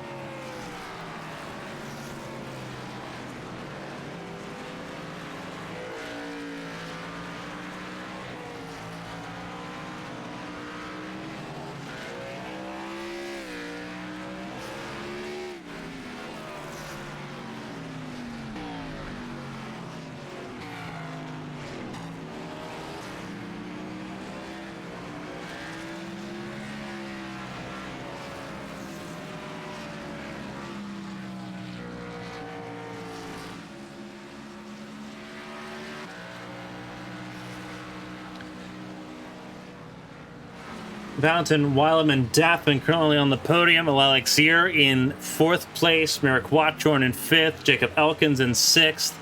Valentin, Wylam, and Daffin currently on the podium. Lilac Zier in 4th place. Merrick Watchorn in 5th. Jacob Elkins in 6th.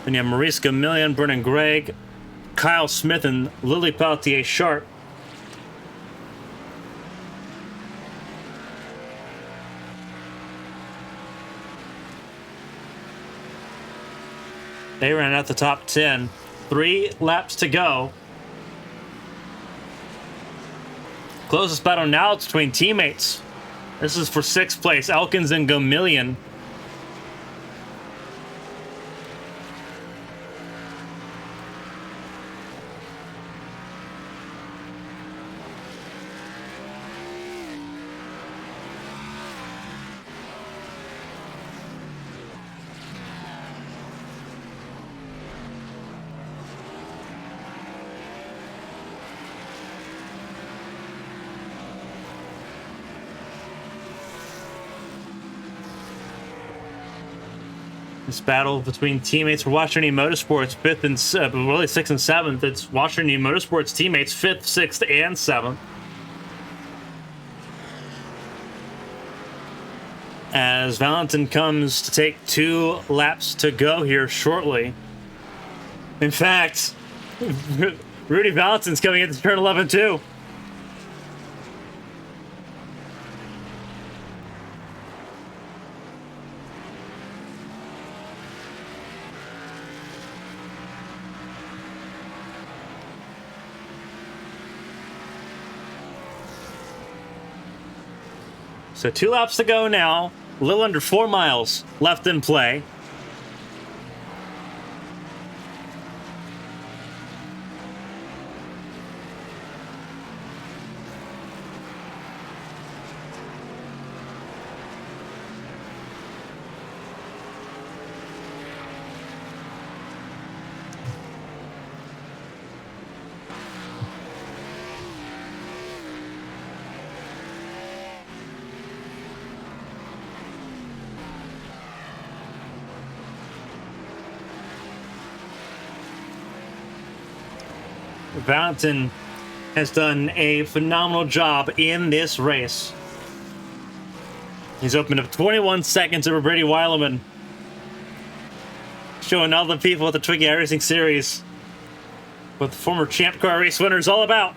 Then you have Maurice Gamillion, Brennan Gregg, Kyle Smith, and Lily Pelletier Sharp. They ran out the top 10. 3 laps to go. Closest battle now it's between teammates. This is for 6th place, Elkins and Gamillion. This battle between teammates for Washington Motorsports, 5th and really 6th and 7th. It's Washington Motorsports teammates 5th, 6th, and 7th. As Valentin comes to take 2 laps to go here shortly. In fact, Rudy Valentin's coming into turn 11 too. So 2 laps to go now. A little under 4 miles left in play. Valentin has done a phenomenal job in this race. He's opened up 21 seconds over Brady Weileman, showing all the people at the TWIGI iRacing series what the former Champ Car race winner is all about.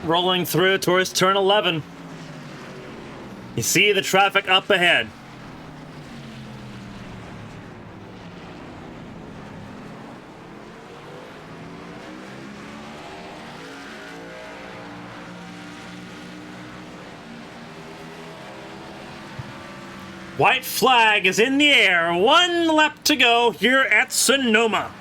Rolling through towards turn 11. You see the traffic up ahead. White flag is in the air. 1 lap to go here at Sonoma.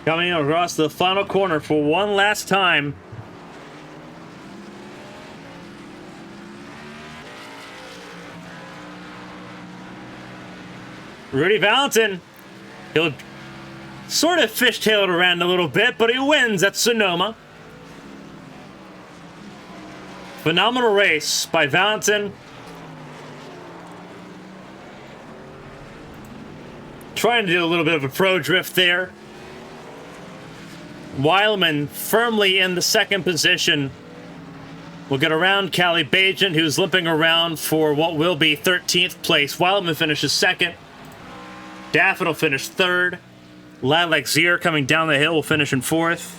Coming across the final corner for one last time. Rudy Valentin. He'll sort of fishtailed around a little bit, but he wins at Sonoma. Phenomenal race by Valentin. Trying to do a little bit of a pro drift there. Weileman firmly in the second position. We'll get around Callie Bajent, who's limping around for what will be 13th place. Weileman finishes second. Daffin will finish third. Lilac Zier coming down the hill will finish in fourth.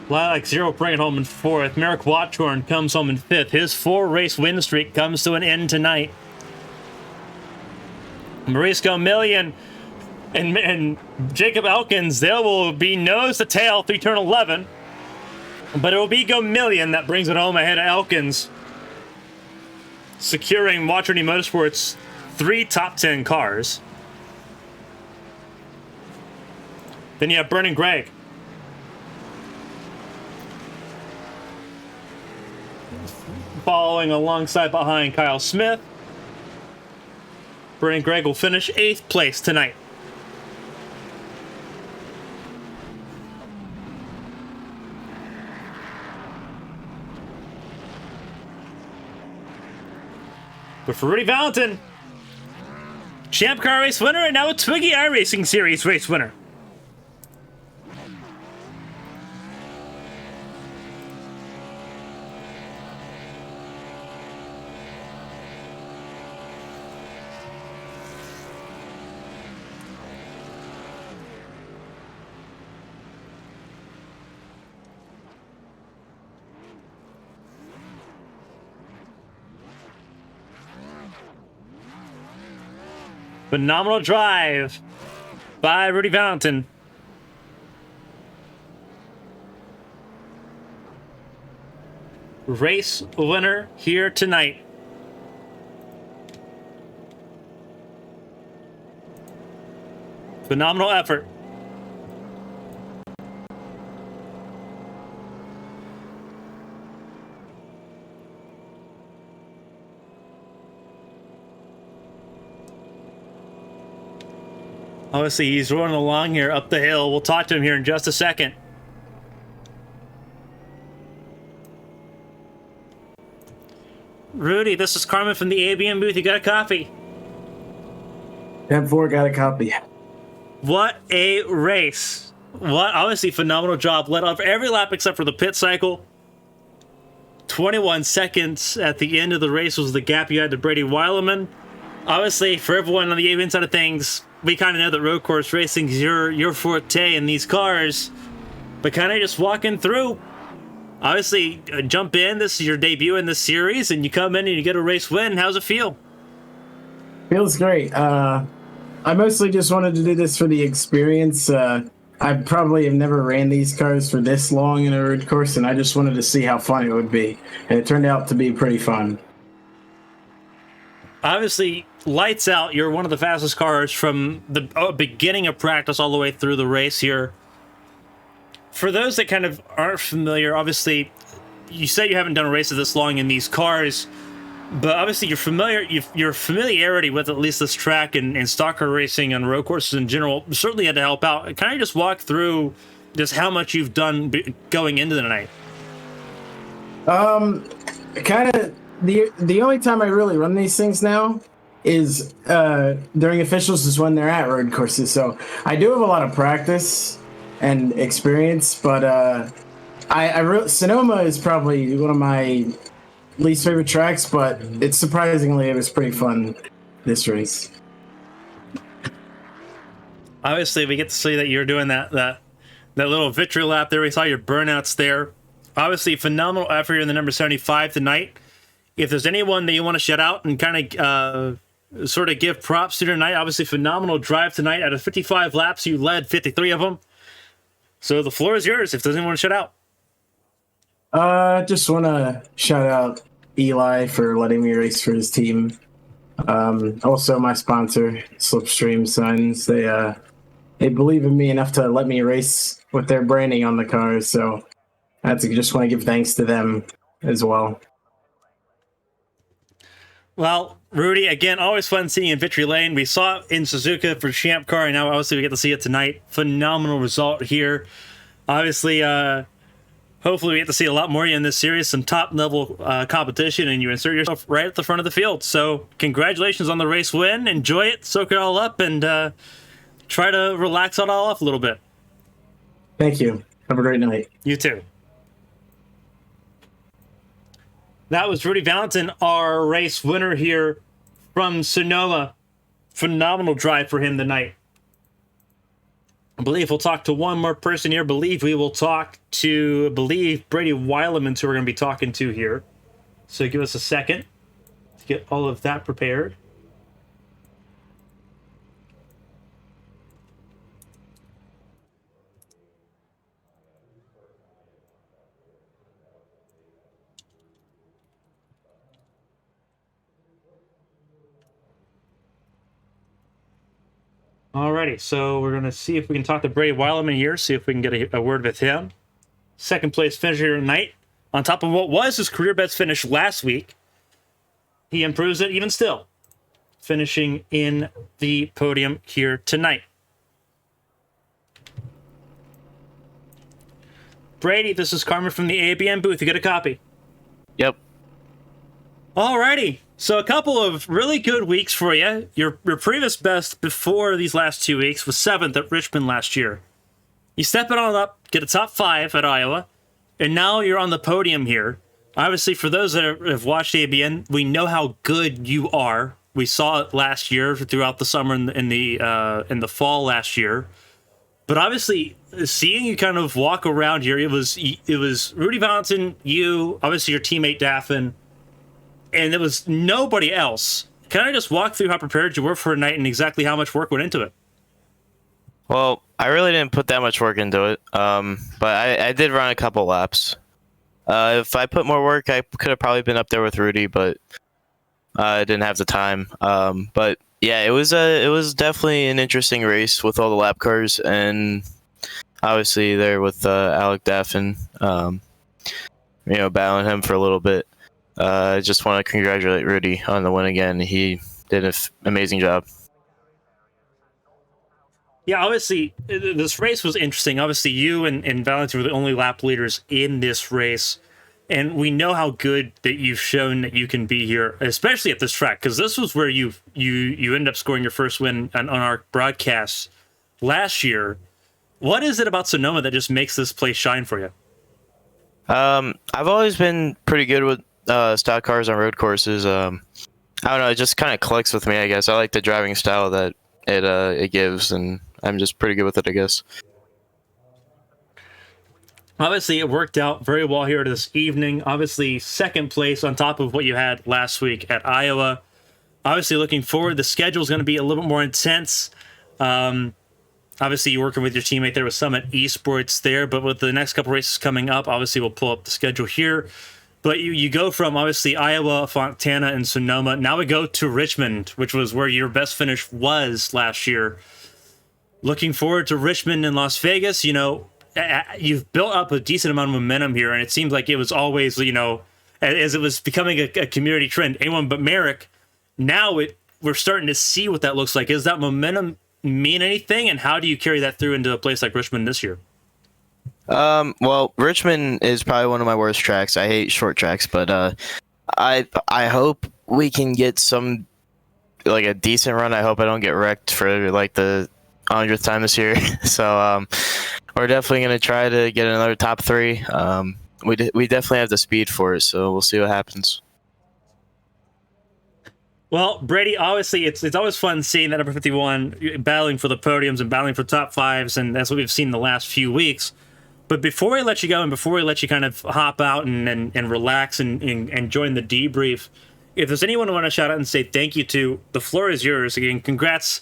Lilac Zero bring it home in fourth. Merrick Watchorn comes home in fifth. His 4-race win streak comes to an end tonight. Maurice Gomillion and Jacob Elkins, they will be nose to tail through turn 11. But it will be Gomillion that brings it home ahead of Elkins, securing Watchorn Motorsports 3 top 10 cars. Then you have Brennan Gregg. Following alongside behind Kyle Smith. Harper and Greg will finish 8th place tonight. But for Rudy Valentin, Champ Car Race winner and now a TWIGI iRacing Series race winner. Phenomenal drive by Rudy Valentin. Race winner here tonight. Phenomenal effort. Obviously, he's rolling along here up the hill. We'll talk to him here in just a second. Rudy, this is Carmen from the ABM booth. You got a copy? Tab 4 got a copy. What a race. What, obviously, phenomenal job. Led off every lap except for the pit cycle. 21 seconds at the end of the race was the gap you had to Brady Weileman. Obviously, for everyone on the ABM side of things, we kind of know that road course racing is your forte in these cars. But kind of just walking through. Obviously, jump in. This is your debut in this series, and you come in and you get a race win. How's it feel? Feels great. I mostly just wanted to do this for the experience. I probably have never ran these cars for this long in a road course, and I just wanted to see how fun it would be. And it turned out to be pretty fun. Obviously, lights out. You're one of the fastest cars from the beginning of practice all the way through the race here. For those that kind of aren't familiar, obviously, you said you haven't done a race of this long in these cars, but obviously your familiarity with at least this track and stock car racing and road courses in general certainly had to help out. Kind of just walk through just how much you've done going into the night. Kind of the only time I really run these things now is during officials is when they're at road courses. So I do have a lot of practice and experience, but Sonoma is probably one of my least favorite tracks, but it was pretty fun this race. Obviously, we get to see that you're doing that little victory lap there. We saw your burnouts there. Obviously, phenomenal effort in the number 75 tonight. If there's anyone that you want to shout out and kind of sort of give props to tonight, obviously phenomenal drive tonight. Out of 55 laps, you led 53 of them. So the floor is yours if there's anyone to shout out. Just want to shout out Eli for letting me race for his team. Also my sponsor, Slipstream Signs. They believe in me enough to let me race with their branding on the cars. So I just want to give thanks to them as well. Well, Rudy, again, always fun seeing you in Victory Lane. We saw it in Suzuka for Champ Car, and now obviously we get to see it tonight. Phenomenal result here. Obviously, hopefully we get to see a lot more in this series, some top-level competition, and you insert yourself right at the front of the field. So congratulations on the race win. Enjoy it, soak it all up, and try to relax it all off a little bit. Thank you. Have a great night. You too. That was Rudy Valentin, our race winner here from Sonoma. Phenomenal drive for him tonight. I believe we'll talk to one more person here. I believe we will talk to, Brady Weileman, who we're going to be talking to here. So give us a second to get all of that prepared. Alrighty, so we're going to see if we can talk to Brady Weileman here, see if we can get a word with him. Second place finisher here tonight. On top of what was his career best finish last week, he improves it even still. finishing in the podium here tonight. Brady, this is Carmen from the ABM booth. You get a copy? Yep. Alrighty. So a couple of really good weeks for you. Your previous best before these last 2 weeks was 7th at Richmond last year. You step it on up, get a top 5 at Iowa, and now you're on the podium here. Obviously, for those that have watched ABN, we know how good you are. We saw it last year throughout the summer and in the fall last year. But obviously, seeing you kind of walk around here, it was Rudy Valentin, you, obviously your teammate Daffin, and there was nobody else. Can I just walk through how prepared you were for a night and exactly how much work went into it? Well, I really didn't put that much work into it, but I did run a couple laps. If I put more work, I could have probably been up there with Rudy, but I didn't have the time. But yeah, it was definitely an interesting race with all the lap cars, and obviously there with Alec Daffin, battling him for a little bit. I just want to congratulate Rudy on the win again. He did an amazing job. Yeah, obviously, this race was interesting. Obviously, you and Valentin were the only lap leaders in this race. And we know how good that you've shown that you can be here, especially at this track, because this was where you ended up scoring your first win on our broadcast last year. What is it about Sonoma that just makes this place shine for you? I've always been pretty good with stock cars on road courses. I don't know, it just kind of clicks with me, I guess. I like the driving style that it gives, and I'm just pretty good with it, I guess. Obviously, it worked out very well here this evening. Obviously, second place on top of what you had last week at Iowa. Obviously, looking forward, the schedule is going to be a little bit more intense. Obviously, you're working with your teammate there with Summit Esports there, but with the next couple races coming up, obviously, we'll pull up the schedule here. But you go from, obviously, Iowa, Fontana, and Sonoma. Now we go to Richmond, which was where your best finish was last year. Looking forward to Richmond and Las Vegas. You've built up a decent amount of momentum here, and it seems like it was always, as it was becoming a community trend, anyone but Merrick. Now we're starting to see what that looks like. Does that momentum mean anything, and how do you carry that through into a place like Richmond this year? Well, Richmond is probably one of my worst tracks. I hate short tracks, but I hope we can get some a decent run. I hope I don't get wrecked for the 100th time this year. So we're definitely going to try to get another top 3. We definitely have the speed for it, so we'll see what happens. Well, Brady, obviously, it's always fun seeing that number 51 battling for the podiums and battling for top 5s, and that's what we've seen the last few weeks. But before we let you go and before we let you kind of hop out and relax and join the debrief, if there's anyone who want to shout out and say thank you to, the floor is yours. Again, congrats.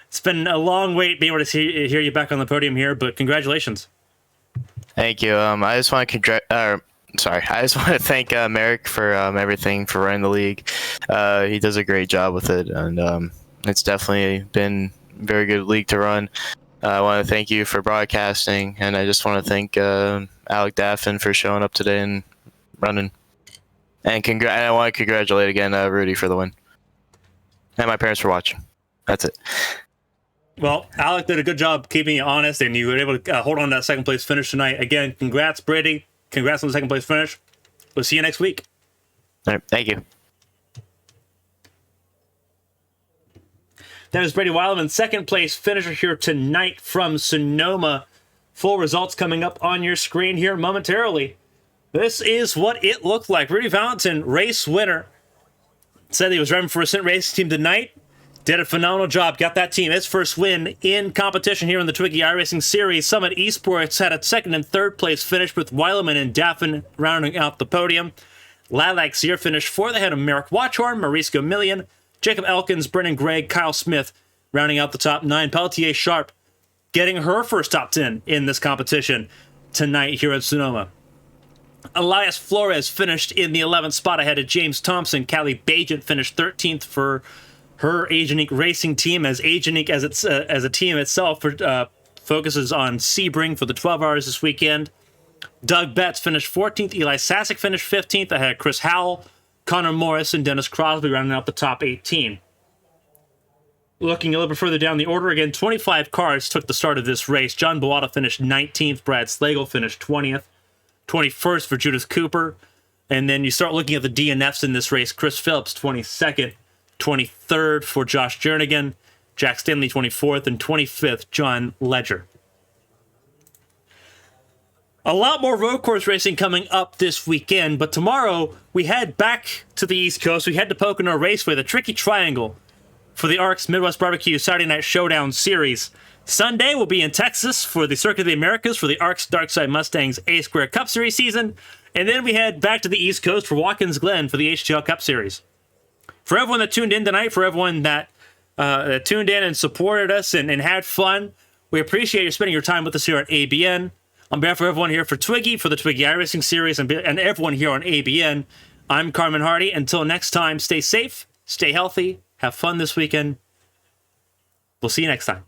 It's been a long wait being able to hear you back on the podium here, but congratulations. Thank you. I just want to thank Merrick for everything, for running the league. He does a great job with it, and it's definitely been a very good league to run. I want to thank you for broadcasting, and I just want to thank Alec Daffin for showing up today and running. And I want to congratulate again Rudy for the win. And my parents for watching. That's it. Well, Alec did a good job keeping you honest, and you were able to hold on to that second place finish tonight. Again, congrats, Brady. Congrats on the second place finish. We'll see you next week. All right, thank you. That is Brady Wileman, second place finisher here tonight from Sonoma. Full results coming up on your screen here momentarily. This is what it looked like. Rudy Valentin, race winner, said he was driving for a Ascent Racing team tonight. Did a phenomenal job. Got that team its first win in competition here in the TWIGI iRacing Series. Summit Esports had a second and third place finish with Wileman and Daffin rounding out the podium. Lilac Sear finished fourth ahead of Merrick Watchhorn, Maurice Gomillion, Jacob Elkins, Brennan Gregg, Kyle Smith rounding out the top 9. Pelletier Sharp getting her first top 10 in this competition tonight here at Sonoma. Elias Flores finished in the 11th spot ahead of James Thompson. Callie Bajent finished 13th for her Agenique Racing team, as Agenique as a team itself focuses on Sebring for the 12 hours this weekend. Doug Betts finished 14th. Eli Sasek finished 15th ahead of Chris Howell, Connor Morris, and Dennis Crosby rounding out the top 18. Looking a little bit further down the order again, 25 cars took the start of this race. John Boata finished 19th. Brad Slagle finished 20th. 21st for Judith Cooper. And then you start looking at the DNFs in this race. Chris Phillips, 22nd. 23rd for Josh Jernigan. Jack Stanley, 24th. And 25th, John Ledger. A lot more road course racing coming up this weekend. But tomorrow, we head back to the East Coast. We head to Pocono Raceway, the Tricky Triangle, for the ARC's Midwest Barbecue Saturday Night Showdown Series. Sunday will be in Texas for the Circuit of the Americas for the ARC's Darkside Mustangs A-Square Cup Series season. And then we head back to the East Coast for Watkins Glen for the HTL Cup Series. For everyone that tuned in tonight, for everyone that tuned in and supported us and had fun, we appreciate you spending your time with us here at ABN. On behalf of everyone here for TWIGI, for the TWIGI iRacing Series, and everyone here on ABN, I'm Carmen Hardy. Until next time, stay safe, stay healthy, have fun this weekend. We'll see you next time.